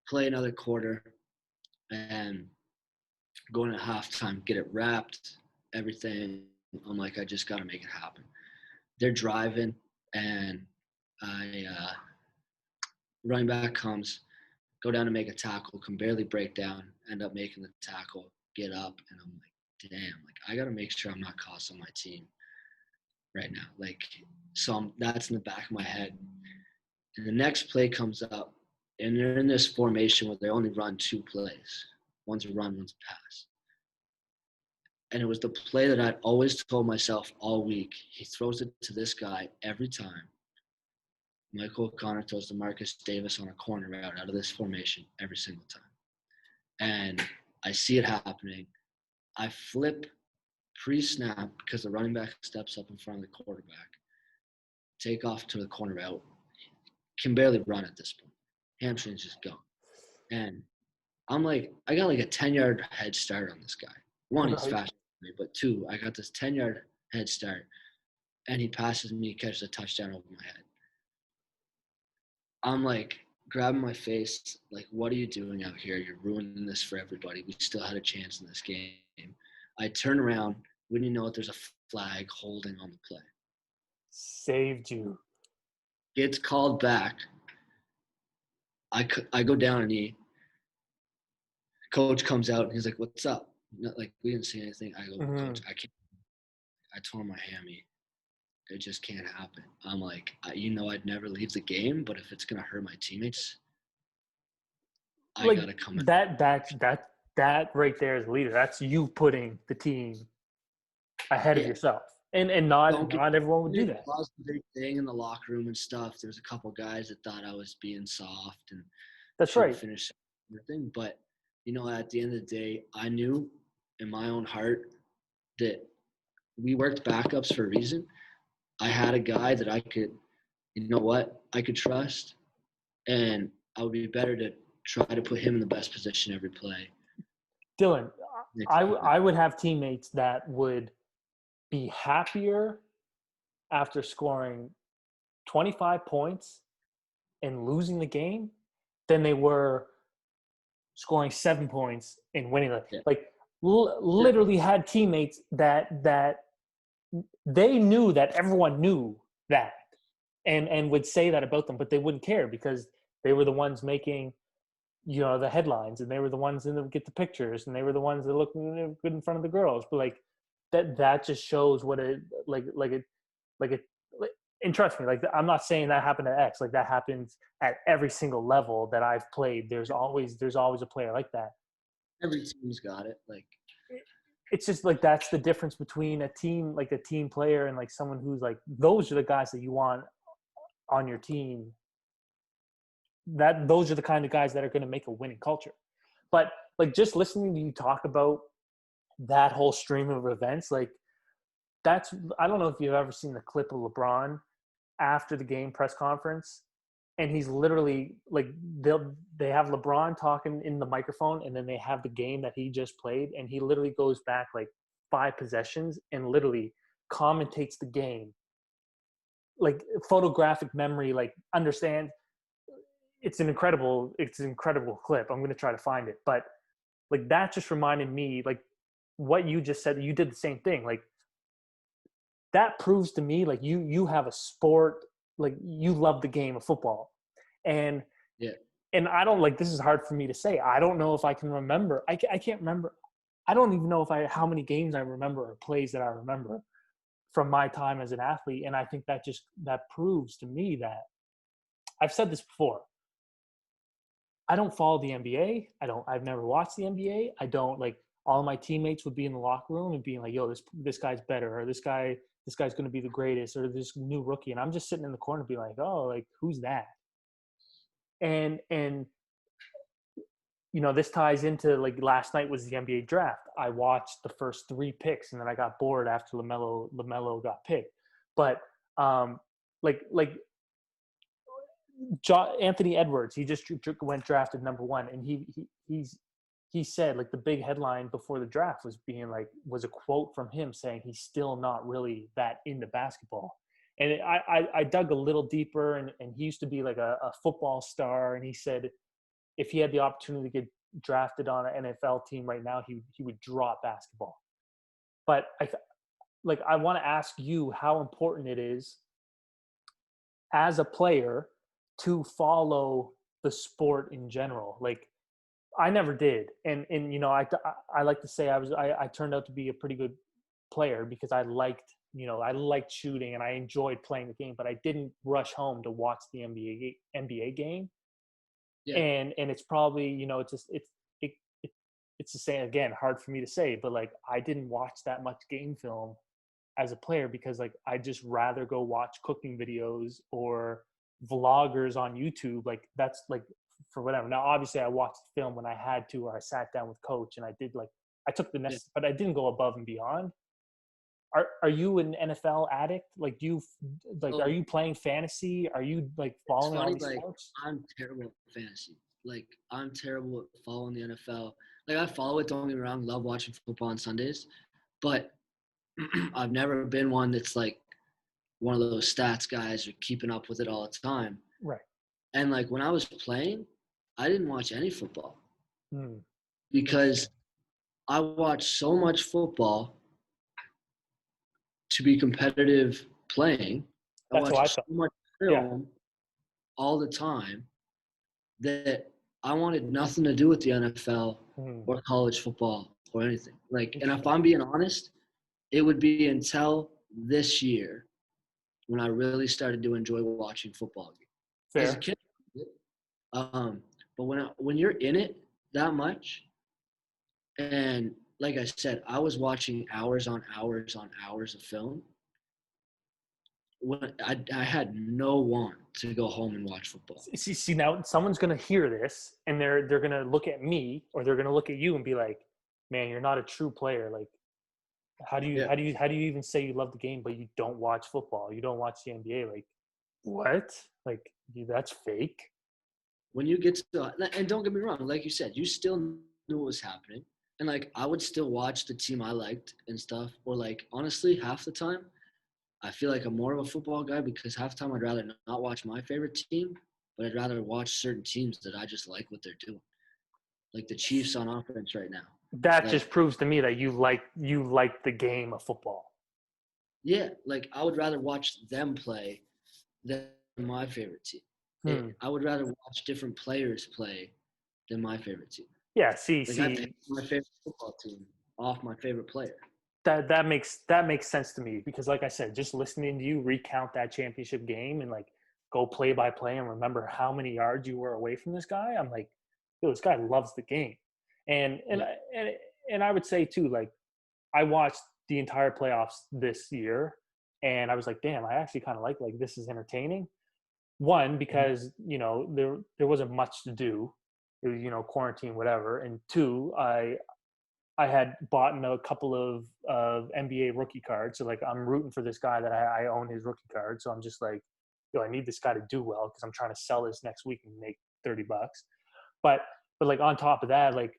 Speaker 1: Play another quarter and going at halftime, get it wrapped, everything. I'm like, I just got to make it happen. They're driving, and running back comes, go down to make a tackle, can barely break down, end up making the tackle, get up, and I'm like, damn, like I got to make sure I'm not costing my team right now. Like, so that's in the back of my head. And the next play comes up, and they're in this formation where they only run two plays. One's a run, one's a pass. And it was the play that I'd always told myself all week. He throws it to this guy every time. Michael O'Connor throws to Marcus Davis on a corner route out of this formation every single time. And I see it happening. I flip pre-snap because the running back steps up in front of the quarterback. Take off to the corner route. Can barely run at this point. Hamstring's just gone. And I'm like, I got like a 10-yard head start on this guy. One, he's faster than me, but two, I got this 10-yard head start. And he passes me, catches a touchdown over my head. I'm like grabbing my face, like, what are you doing out here? You're ruining this for everybody. We still had a chance in this game. I turn around, wouldn't you know it, there's a flag holding on the play.
Speaker 2: Saved you.
Speaker 1: Gets called back. I go down a knee. Coach comes out and he's like, what's up? Not like we didn't see anything. I go, Coach, I tore my hammy. It just can't happen. I'm like, I'd never leave the game, but if it's gonna hurt my teammates, I gotta come in.
Speaker 2: That right there is leader. That's you putting the team ahead of yourself. And not everyone would do that.
Speaker 1: That was the big thing in the locker room and stuff. There was a couple guys that thought I was being soft and
Speaker 2: that's right.
Speaker 1: Finish everything. But at the end of the day, I knew in my own heart that we worked backups for a reason. I had a guy that I could, I could trust, and I would be better to try to put him in the best position every play.
Speaker 2: Dylan, I would have teammates that would be happier after scoring 25 points and losing the game than they were scoring 7 points and winning it. Yeah. Like literally had teammates that they knew that everyone knew that and would say that about them, but they wouldn't care because they were the ones making the headlines, and they were the ones that get the pictures, and they were the ones that look good in front of the girls. But like that just shows what it and trust me, like I'm not saying that happened at X. Like that happens at every single level that I've played. There's always a player like that.
Speaker 1: Every team's got it. Like
Speaker 2: it's just like that's the difference between a team, like a team player, and like someone who's like those are the guys that you want on your team. Those are the kind of guys that are going to make a winning culture. But like just listening to you talk about that whole stream of events, like I don't know if you've ever seen the clip of LeBron after the game press conference, and he's literally like, they have LeBron talking in the microphone, and then they have the game that he just played, and he literally goes back like 5 possessions and literally commentates the game, like photographic memory, like understand. It's an incredible clip. I'm going to try to find it, but like that just reminded me, like what you just said, you did the same thing. Like that proves to me like you have a sport, like you love the game of football. And
Speaker 1: Yeah.
Speaker 2: and I don't, like, this is hard for me to say. I don't know if I can remember. I can't remember. I don't even know how many games I remember or plays that I remember from my time as an athlete. And I think that proves to me that I've said this before. I don't follow the NBA. I've never watched the NBA. I don't, like, all of my teammates would be in the locker room and being like, yo, this guy's better, or this guy's going to be the greatest, or this new rookie. And I'm just sitting in the corner being like, oh, like, who's that? And you know, this ties into, like, last night was the NBA draft. I watched the first 3 picks, and then I got bored after LaMelo got picked. But like Anthony Edwards, he just went drafted number 1, and he said, like, the big headline before the draft was a quote from him saying he's still not really that into basketball. And I dug a little deeper, and he used to be like a football star, and he said if he had the opportunity to get drafted on an NFL team right now, he would drop basketball. But I want to ask you how important it is as a player to follow the sport in general. Like, I never did, and you know, I like to say I turned out to be a pretty good player because I liked shooting and I enjoyed playing the game, but I didn't rush home to watch the NBA game.
Speaker 1: Yeah.
Speaker 2: And it's probably, you know, it's the same, again, hard for me to say, but like I didn't watch that much game film as a player because, like, I just rather go watch cooking videos or vloggers on YouTube. Like, that's, like, for whatever. Now, obviously, I watched film when I had to, or I sat down with coach and I did, like, I took the necessary, but I didn't go above and beyond. Are you an NFL addict? Like, are you playing fantasy? Are you, like,
Speaker 1: It's
Speaker 2: following all
Speaker 1: funny,
Speaker 2: these
Speaker 1: like,
Speaker 2: sports?
Speaker 1: I'm terrible at fantasy. Like, I'm terrible at following the NFL. Like, I follow it, don't get me wrong, love watching football on Sundays, but I've never been one that's like one of those stats guys or keeping up with it all the time.
Speaker 2: Right.
Speaker 1: And like when I was playing, I didn't watch any football
Speaker 2: Hmm.
Speaker 1: because I watched so much football to be competitive playing. I
Speaker 2: That's how I
Speaker 1: watched so
Speaker 2: felt.
Speaker 1: much
Speaker 2: Yeah.
Speaker 1: film all the time that I wanted nothing to do with the NFL or college football or anything. Like, and if I'm being honest, it would be until this year when I really started to enjoy watching football.
Speaker 2: Fair.
Speaker 1: As a kid, but when you're in it that much, and like I said, I was watching hours on hours on hours of film. When I had no want to go home and watch football.
Speaker 2: See, now someone's gonna hear this and they're gonna look at me or they're gonna look at you and be like, "Man, you're not a true player. Like, how do you even say you love the game but you don't watch football? You don't watch the NBA? Like, what? Like, that's fake."
Speaker 1: When you get to, and don't get me wrong, like you said, you still knew what was happening, and like I would still watch the team I liked and stuff. Or like honestly, half the time, I feel like I'm more of a football guy because half the time I'd rather not watch my favorite team, but I'd rather watch certain teams that I just like what they're doing. Like the Chiefs on offense right now.
Speaker 2: That
Speaker 1: Like,
Speaker 2: just proves to me that you like the game of football.
Speaker 1: yeah, like I would rather watch them play than my favorite team. I would rather watch different players play than my favorite team.
Speaker 2: Yeah,
Speaker 1: Like I picked my favorite football team off my favorite player.
Speaker 2: that makes sense to me because, like I said, just listening to you recount that championship game and like go play by play and remember how many yards you were away from this guy, I'm like, yo, this guy loves the game. And I would say too, like, I watched the entire playoffs this year and I was like, damn, I actually kind of like this is entertaining. One, because, you know, there wasn't much to do. It was, you know, quarantine, whatever. And two, I had bought a couple of NBA rookie cards. So like I'm rooting for this guy that I own his rookie card. So I'm just like, yo, I need this guy to do well because I'm trying to sell this next week and make $30. But like on top of that, like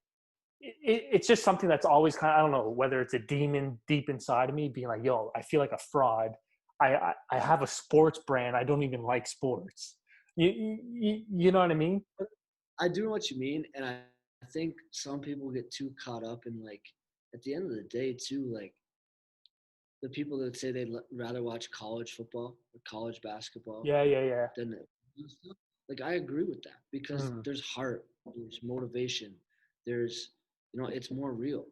Speaker 2: it's just something that's always kind of, I don't know whether it's a demon deep inside of me being like, yo, I feel like a fraud. I have a sports brand. I don't even like sports. You know what I mean?
Speaker 1: I do know what you mean, and I think some people get too caught up in like at the end of the day too, like the people that say they'd rather watch college football or college basketball
Speaker 2: Yeah.
Speaker 1: than like I agree with that because
Speaker 2: Mm.
Speaker 1: there's heart, there's motivation, there's it's more real.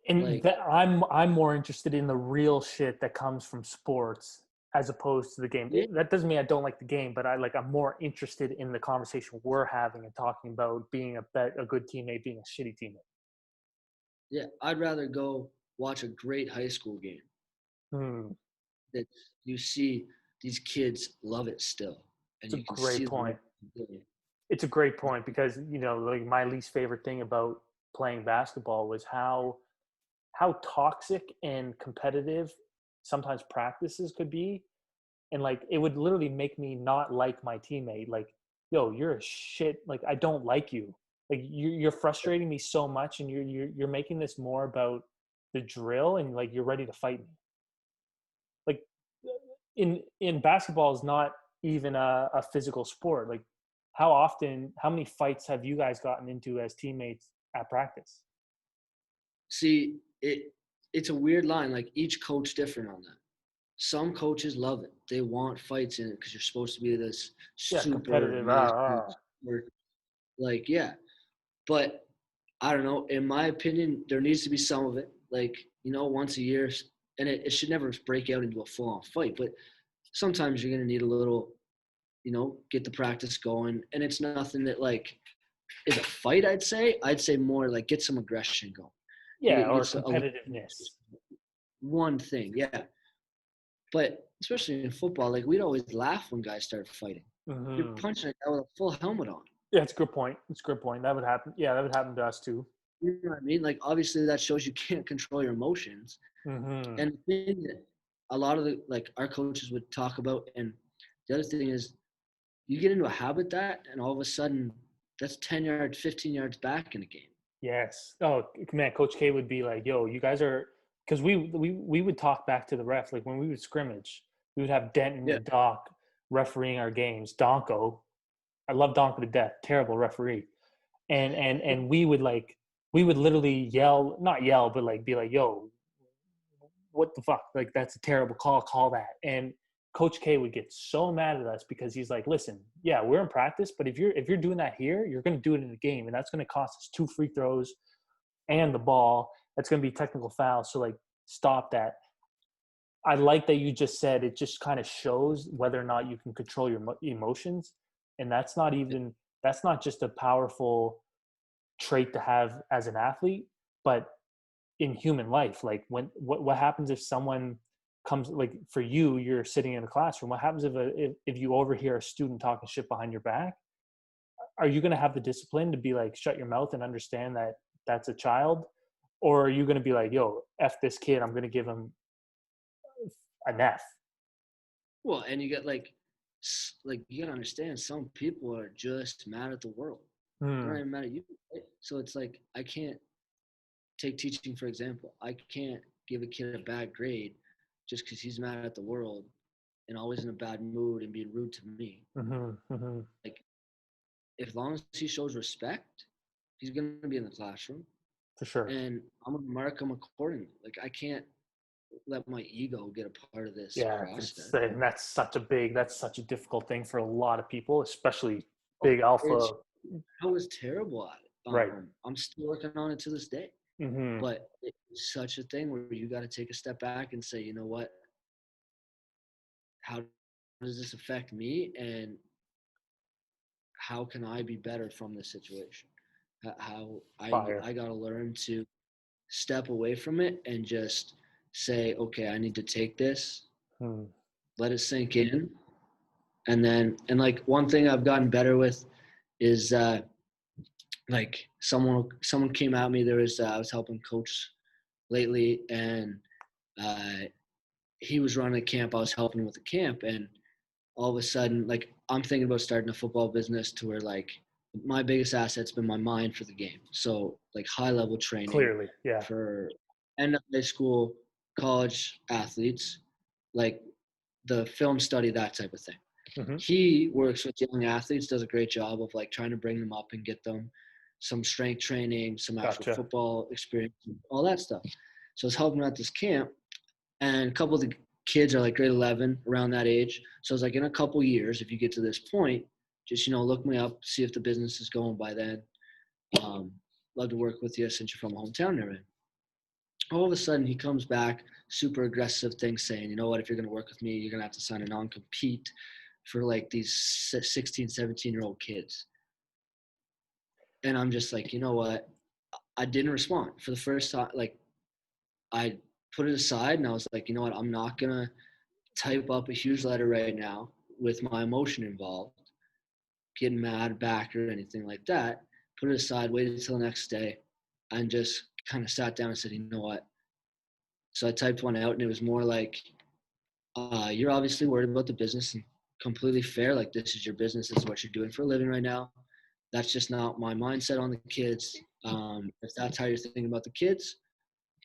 Speaker 2: And
Speaker 1: Like
Speaker 2: that I'm more interested in the real shit that comes from sports as opposed to the game.
Speaker 1: yeah,
Speaker 2: That doesn't mean I don't like the game, but I'm more interested in the conversation we're having and talking about being a good teammate, being a shitty teammate.
Speaker 1: yeah, I'd rather go watch a great high school game
Speaker 2: Hmm.
Speaker 1: that you see these kids love it still, and
Speaker 2: It's a
Speaker 1: you can
Speaker 2: great
Speaker 1: see them.
Speaker 2: point. It's a great point because like my least favorite thing about playing basketball was how toxic and competitive sometimes practices could be, and like it would literally make me not like my teammate. Like, yo, you're a shit. Like, I don't like you. Like, you're frustrating me so much, and you're making this more about the drill, and like you're ready to fight me. Like, in basketball is not even a physical sport. Like, how many fights have you guys gotten into as teammates at practice?
Speaker 1: See, it's a weird line. Like each coach different on that. Some coaches love it. They want fights in it because you're supposed to be this
Speaker 2: Yeah,
Speaker 1: super
Speaker 2: competitive.
Speaker 1: massive, like yeah. But I don't know. In my opinion, there needs to be some of it. Like once a year, and it should never break out into a full-on fight. But sometimes you're gonna need a little, get the practice going. And it's nothing that like is a fight. I'd say more like get some aggression going.
Speaker 2: Yeah,
Speaker 1: You
Speaker 2: or
Speaker 1: get a little,
Speaker 2: competitiveness.
Speaker 1: one thing, yeah. But especially in football, like we'd always laugh when guys started fighting. You're
Speaker 2: Hmm.
Speaker 1: punching a guy with a full helmet on.
Speaker 2: Yeah, it's a good point. It's a good point. That would happen. Yeah, that would happen to us too.
Speaker 1: You know what I mean? Like obviously that shows you can't control your emotions.
Speaker 2: Hmm.
Speaker 1: And the thing that a lot of our coaches would talk about, and the other thing is you get into a habit and all of a sudden that's 10 yards, 15 yards back in a game.
Speaker 2: Yes. Oh man, Coach K would be like, "Yo, you guys are," because we would talk back to the ref like when we would scrimmage. We would have Denton
Speaker 1: Yeah.
Speaker 2: and Doc refereeing our games. Donko, I love Donko to death. Terrible referee. And we would literally yell, not yell, but like be like, "Yo, what the fuck? Like that's a terrible call. Call that." And Coach K would get so mad at us because he's like, "Listen, yeah, we're in practice, but if you're doing that here, you're going to do it in the game, and that's going to cost us 2 free throws and the ball. That's going to be technical foul. So like, stop that." I like that you just said it just kind of shows whether or not you can control your emotions, and that's not just a powerful trait to have as an athlete, but in human life. Like what happens if someone comes, like for you, you're sitting in a classroom, what happens if you overhear a student talking shit behind your back? Are you going to have the discipline to be like, shut your mouth and understand that that's a child? Or are you going to be like, yo, F this kid, I'm going to give him an F?
Speaker 1: Well, and you get like you gotta understand, some people are just mad at the world. They're not
Speaker 2: Hmm.
Speaker 1: even mad at you. Right? So it's like I can't take teaching for example. I can't give a kid a bad grade just because he's mad at the world and always in a bad mood and being rude to me.
Speaker 2: Mm-hmm, mm-hmm.
Speaker 1: Like as long as he shows respect, he's gonna be in the classroom,
Speaker 2: For sure.
Speaker 1: and I'm gonna mark him accordingly. Like I can't let my ego get a part of this
Speaker 2: Yeah,
Speaker 1: process.
Speaker 2: and that's such a difficult thing for a lot of people, especially
Speaker 1: Oh,
Speaker 2: big alpha.
Speaker 1: it's I was terrible at it.
Speaker 2: Right.
Speaker 1: I'm still working on it to this day.
Speaker 2: Mm-hmm.
Speaker 1: But it's such a thing where you got to take a step back and say, you know what? How does this affect me, and how can I be better from this situation? How
Speaker 2: Fire.
Speaker 1: I got to learn to step away from it and just say, okay, I need to take this,
Speaker 2: Hmm.
Speaker 1: let it sink in, and like one thing I've gotten better with is like someone came at me. There was I was helping coach lately, and he was running a camp. I was helping with the camp, and all of a sudden, like I'm thinking about starting a football business to where like my biggest asset's been my mind for the game. So like high level training
Speaker 2: Clearly, yeah.
Speaker 1: for end of high school, college athletes, like the film study, that type of thing.
Speaker 2: Mm-hmm.
Speaker 1: He works with young athletes, does a great job of like trying to bring them up and get them some strength training, some actual
Speaker 2: Gotcha.
Speaker 1: football experience, all that stuff. So I was helping at this camp, and a couple of the kids are like grade 11, around that age. So I was like, in a couple years, if you get to this point, just, look me up, see if the business is going by then. Love to work with you since you're from a hometown and everything. All of a sudden, he comes back, super aggressive thing saying, you know what, if you're going to work with me, you're going to have to sign a non-compete for like these 16, 17-year-old kids. And I'm just like, you know what? I didn't respond for the first time. Like, I put it aside and I was like, you know what? I'm not going to type up a huge letter right now with my emotion involved, getting mad back or anything like that. Put it aside, waited until the next day, and just kind of sat down and said, you know what? So I typed one out, and it was more like, you're obviously worried about the business, and completely fair. Like, this is your business. This is what you're doing for a living right now. That's just not my mindset on the kids. If that's how you're thinking about the kids,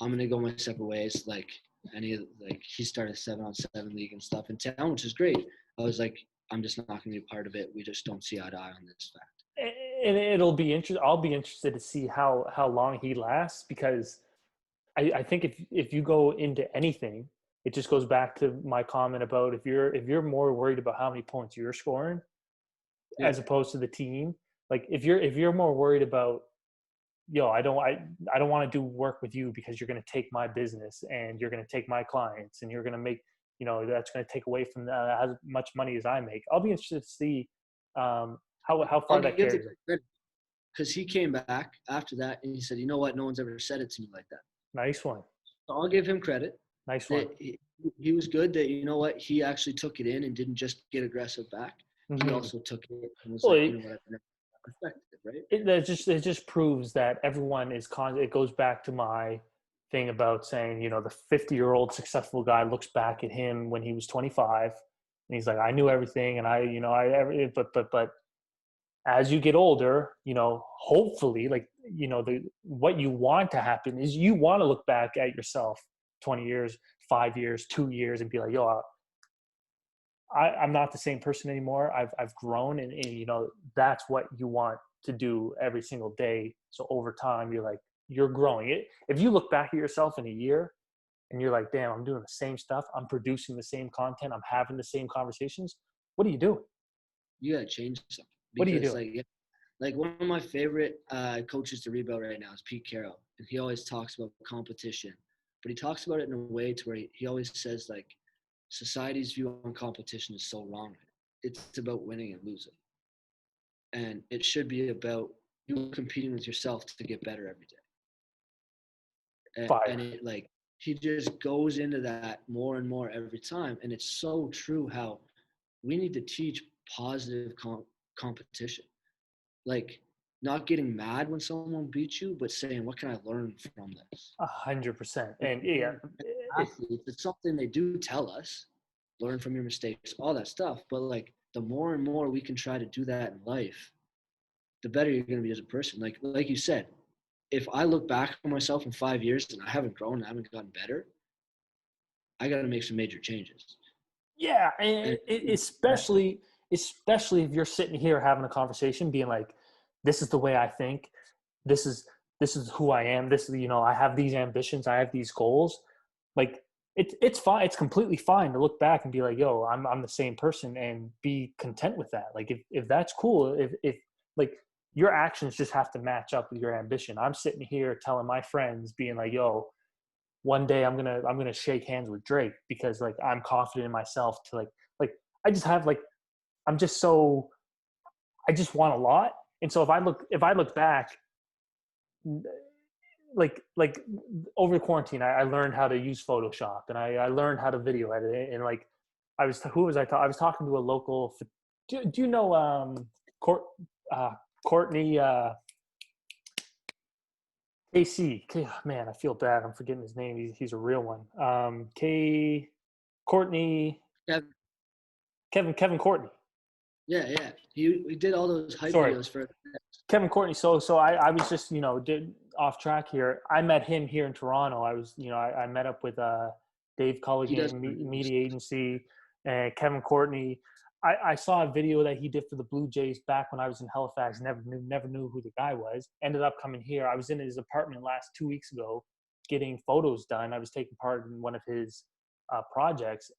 Speaker 1: I'm going to go my separate ways. Like, he started a 7-on-7 league and stuff in town, which is great. I was like, I'm just not going to be a part of it. We just don't see eye to eye on this fact.
Speaker 2: And it'll be interesting. I'll be interested to see how long he lasts, because I think if you go into anything, it just goes back to my comment about if you're more worried about how many points you're scoring as opposed to the team. Like if you're more worried about, I don't want to do work with you because you're going to take my business and you're going to take my clients and you're going to make, that's going to take away from as much money as I make. I'll be interested to see how far that carries.
Speaker 1: Because he came back after that and he said, you know what? No one's ever said it to me like that.
Speaker 2: Nice one.
Speaker 1: So I'll give him credit.
Speaker 2: Nice one.
Speaker 1: He was good that, you know what? He actually took it in and didn't just get aggressive back.
Speaker 2: Mm-hmm.
Speaker 1: He also took it and was like, you know what? I've never perspective, right?
Speaker 2: It just proves that everyone is it goes back to my thing about saying, the 50-year-old successful guy looks back at him when he was 25 and he's like, I knew everything. And but as you get older, hopefully, like, what you want to happen is you want to look back at yourself 20 years, 5 years, 2 years and be like, I'm not the same person anymore. I've grown and that's what you want to do every single day. So over time, you're growing. If you look back at yourself in a year and you're like, damn, I'm doing the same stuff. I'm producing the same content. I'm having the same conversations. What are you doing?
Speaker 1: You got to change something.
Speaker 2: What are you doing?
Speaker 1: Like one of my favorite coaches to read about right now is Pete Carroll. And he always talks about competition, but he talks about it in a way to where he always says, like, society's view on competition is so wrong. It's about winning and losing. And it should be about you competing with yourself to get better every day. And it, like, he just goes into that more and more every time. And it's so true how we need to teach positive competition. Like, not getting mad when someone beats you, but saying, what can I learn from this?
Speaker 2: 100%. And
Speaker 1: it's something they do tell us, learn from your mistakes, all that stuff. But like, the more and more we can try to do that in life, the better you're going to be as a person. Like you said, if I look back on myself in 5 years and I haven't grown, I haven't gotten better, I got to make some major changes.
Speaker 2: Yeah. And especially if you're sitting here having a conversation being like, this is the way I think, this is who I am, this is, I have these ambitions, I have these goals. Like, it's fine. It's completely fine to look back and be like, yo, I'm the same person, and be content with that. Like, if that's cool, if like, your actions just have to match up with your ambition. I'm sitting here telling my friends, being like, yo, one day I'm gonna shake hands with Drake because, like, I'm confident in myself to like I just have, like, I just want a lot. And so if I look back, like over quarantine, I learned how to use Photoshop, and I learned how to video edit it. And like, I was talking to a local, do you know Courtney KC? Man, I feel bad, I'm forgetting his name. He's a real one. Courtney Kevin Courtney.
Speaker 1: Yeah. He did all those hype
Speaker 2: Sorry.
Speaker 1: videos for.
Speaker 2: Kevin Courtney. So I was just, did off track here. I met him here in Toronto. I was, I met up with Dave
Speaker 1: He does.
Speaker 2: Culligan, media agency, and Kevin Courtney. I saw a video that he did for the Blue Jays back when I was in Halifax. Never knew who the guy was. Ended up coming here. I was in his apartment last 2 weeks ago, getting photos done. I was taking part in one of his projects,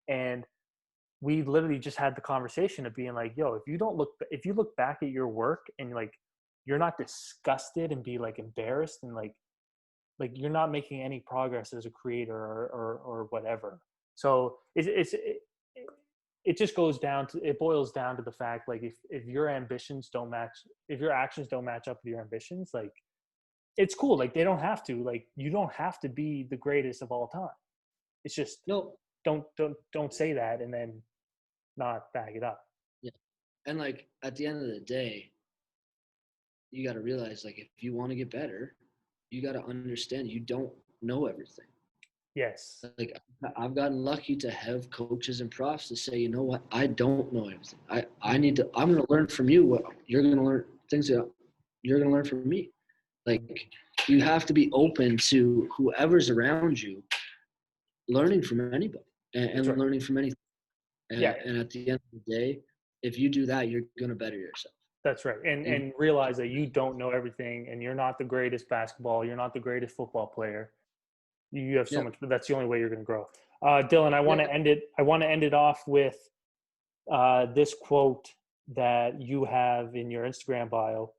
Speaker 2: and we literally just had the conversation of being like, yo, if you look back at your work and like you're not disgusted and be like embarrassed and like you're not making any progress as a creator or whatever. So it just boils down to the fact, like, if your ambitions don't match, if your actions don't match up with your ambitions, like, it's cool. Like, they don't have to, like, you don't have to be the greatest of all time. It's just,
Speaker 1: No.
Speaker 2: don't say that and then not back it up.
Speaker 1: Yeah. And like at the end of the day, you got to realize, like, if you want to get better, you got to understand you don't know everything.
Speaker 2: Yes.
Speaker 1: Like, I've gotten lucky to have coaches and profs to say, you know what, I don't know everything. I'm going to learn from you what you're going to learn, things that you're going to learn from me. Like, you have to be open to whoever's around you, learning from anybody and
Speaker 2: right.
Speaker 1: learning from anything.
Speaker 2: Yeah.
Speaker 1: And at the end of the day, if you do that, you're going to better yourself.
Speaker 2: That's right. And realize that you don't know everything, and you're not the greatest basketball. You're not the greatest football player. You have so much, but that's the only way you're going to grow. Dylan, I want to end it. I want to end it off with this quote that you have in your Instagram bio.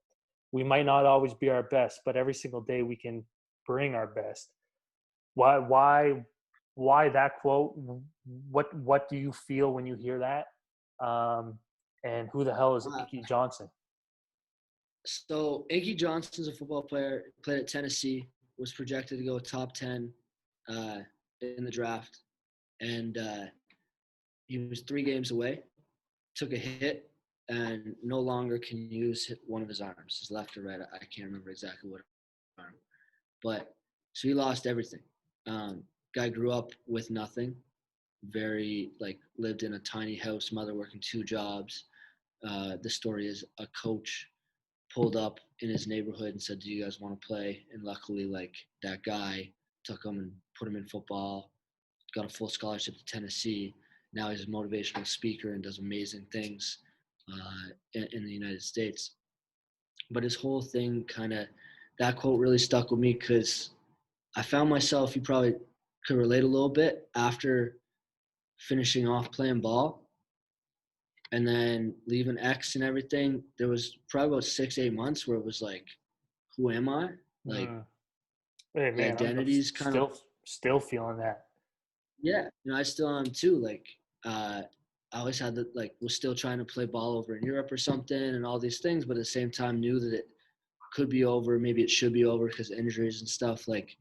Speaker 2: We might not always be our best, but every single day we can bring our best. Why that quote? What do you feel when you hear that? And who the hell is Inky Johnson?
Speaker 1: So Inky Johnson's a football player, played at Tennessee, was projected to go top 10 in the draft. And he was 3 games away, took a hit, and no longer can use one of his arms, his left or right. I can't remember exactly what arm. But so he lost everything. Guy grew up with nothing, lived in a tiny house, mother working 2 jobs. The story is a coach pulled up in his neighborhood and said, do you guys want to play? And luckily, like, that guy took him and put him in football, got a full scholarship to Tennessee. Now he's a motivational speaker and does amazing things in the United States. But his whole thing that quote really stuck with me because I found myself, you probably could relate a little bit, after finishing off playing ball and then leaving X and everything. There was probably about 6-8 months where it was like, who am I? Like,
Speaker 2: hey, man,
Speaker 1: identity's kind of
Speaker 2: still feeling that.
Speaker 1: Yeah, I still am too. Like, I always had was still trying to play ball over in Europe or something and all these things, but at the same time knew that it could be over. Maybe it should be over because of injuries and stuff. Like,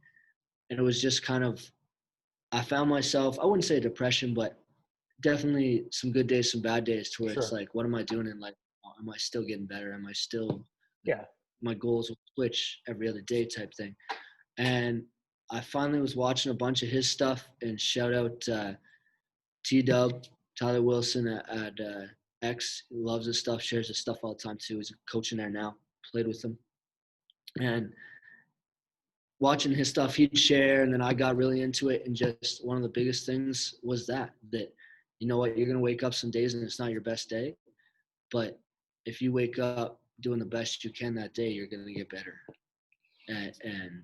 Speaker 1: and it was just kind of, I found myself, I wouldn't say depression, but definitely some good days, some bad days to where it's like, what am I doing in life? Am I still getting better? Am I still, my goals will switch every other day type thing. And I finally was watching a bunch of his stuff, and shout out T-Dub, Tyler Wilson at X. He loves his stuff, shares his stuff all the time too. He's coaching there now, played with him. And watching his stuff he'd share, and then I got really into it. And just one of the biggest things was that you know what, you're going to wake up some days and it's not your best day. But if you wake up doing the best you can that day, you're going to get better. And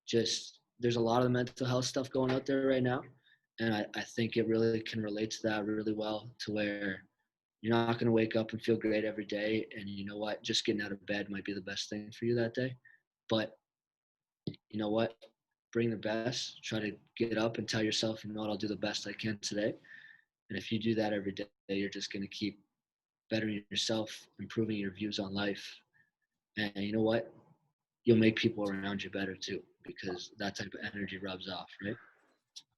Speaker 1: just, there's a lot of mental health stuff going out there right now. And I think it really can relate to that really well, to where you're not going to wake up and feel great every day. And you know what, just getting out of bed might be the best thing for you that day. But you know what, bring the best, try to get up and tell yourself, you know what, I'll do the best I can today. And if you do that every day, you're just going to keep bettering yourself, improving your views on life. And you know what, you'll make people around you better too, because that type of energy rubs off, right?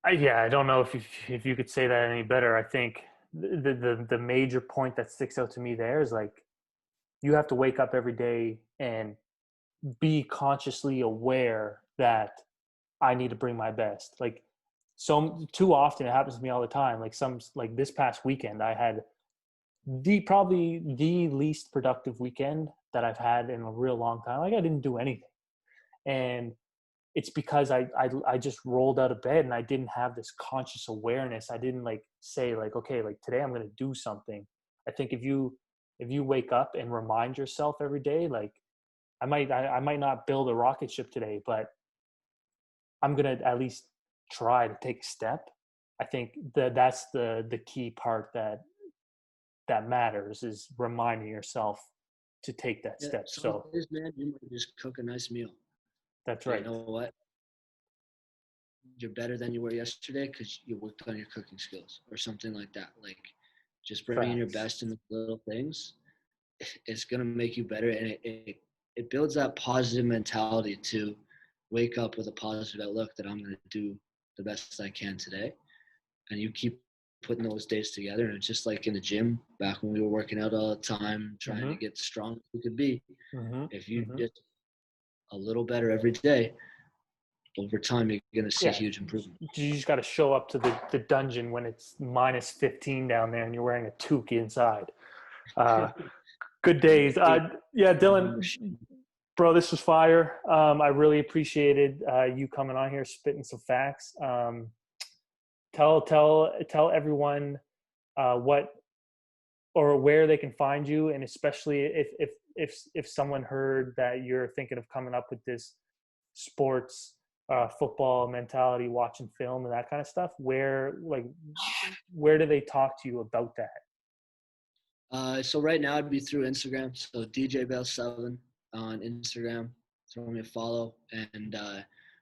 Speaker 2: I don't know if you could say that any better. I think the major point that sticks out to me there is, like, you have to wake up every day and be consciously aware that I need to bring my best. Like, so too often it happens to me all the time. Like this past weekend, I had probably the least productive weekend that I've had in a real long time. Like I didn't do anything, and it's because I just rolled out of bed and I didn't have this conscious awareness. I didn't like say like, okay, like today I'm going to do something. I think if you wake up and remind yourself every day, like I might not build a rocket ship today, but I'm going to at least try to take a step. I think that's the key part that matters, is reminding yourself to take that step.
Speaker 1: Some
Speaker 2: So
Speaker 1: days, man, you might just cook a nice meal.
Speaker 2: that's
Speaker 1: But
Speaker 2: right.
Speaker 1: you know what? You're better than you were yesterday because you worked on your cooking skills or something like that. Like just bringing your
Speaker 2: Facts.
Speaker 1: best in the little things, it's gonna make you better, and it builds that positive mentality to wake up with a positive outlook that I'm gonna do the best I can today. And you keep putting those days together, and it's just like in the gym back when we were working out all the time, trying
Speaker 2: Mm-hmm.
Speaker 1: to get strong as we could be.
Speaker 2: Mm-hmm.
Speaker 1: If you
Speaker 2: Mm-hmm.
Speaker 1: just a little better every day, over time you're gonna see
Speaker 2: Yeah,
Speaker 1: huge improvement.
Speaker 2: you just got to show up to the dungeon when it's minus 15 down there and you're wearing a toque inside. Good days. Yeah, Dylan, bro, this was fire. I really appreciated you coming on here, spitting some facts. Tell everyone what or where they can find you, and especially if someone heard that you're thinking of coming up with this sports football mentality, watching film and that kind of stuff, where do they talk to you about that?
Speaker 1: So right now it'd be through Instagram. So DJ Bell 7 on Instagram. Throw me a follow, and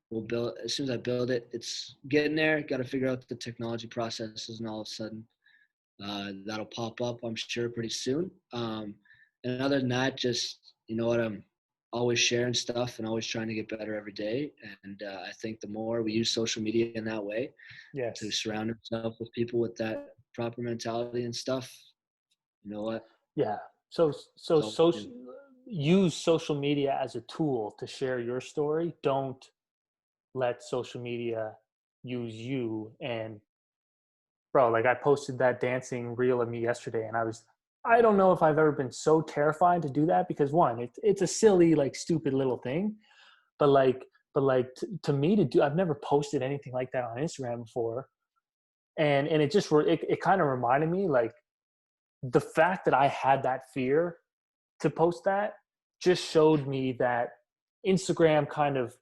Speaker 1: we'll build. As soon as I build it, it's getting there. Got to figure out the technology processes, and all of a sudden that'll pop up, I'm sure, pretty soon. And other than that, just you know what, I'm always sharing stuff and always trying to get better every day. And I think the more we use social media in that way to
Speaker 2: Yes.
Speaker 1: surround ourselves with people with that proper mentality and stuff, you know what?
Speaker 2: Yeah. So
Speaker 1: So
Speaker 2: social, use social media as a tool to share your story. Don't let social media use you. And bro, like I posted that dancing reel of me yesterday, and I don't know if I've ever been so terrified to do that, because one, it's a silly, like stupid little thing, but to me to do, I've never posted anything like that on Instagram before. And it just, it kind of reminded me, like, the fact that I had that fear to post that just showed me that Instagram kind of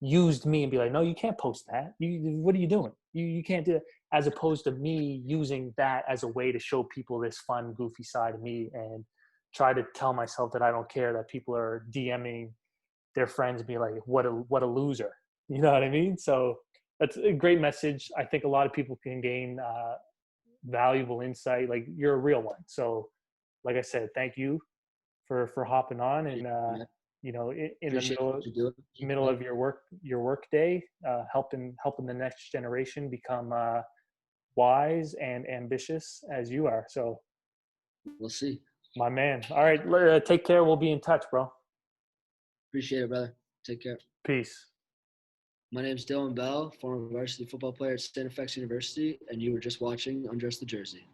Speaker 2: used me and be like, no, you can't post that. What are you doing? You can't do it. As opposed to me using that as a way to show people this fun, goofy side of me, and try to tell myself that I don't care that people are DMing their friends and be like, what a loser. You know what I mean? So that's a great message. I think a lot of people can gain valuable insight. Like, you're a real one. So like I said, thank you for hopping on, and in the
Speaker 1: appreciate what you do.
Speaker 2: middle of your work day, helping the next generation become wise and ambitious as you are. So
Speaker 1: We'll see.
Speaker 2: my man. All right, take care. We'll be in touch, bro.
Speaker 1: Appreciate it, brother. Take care.
Speaker 2: Peace.
Speaker 1: My name's Dylan Bell, former varsity football player at St. F.X. University, and you were just watching Undress the Jersey.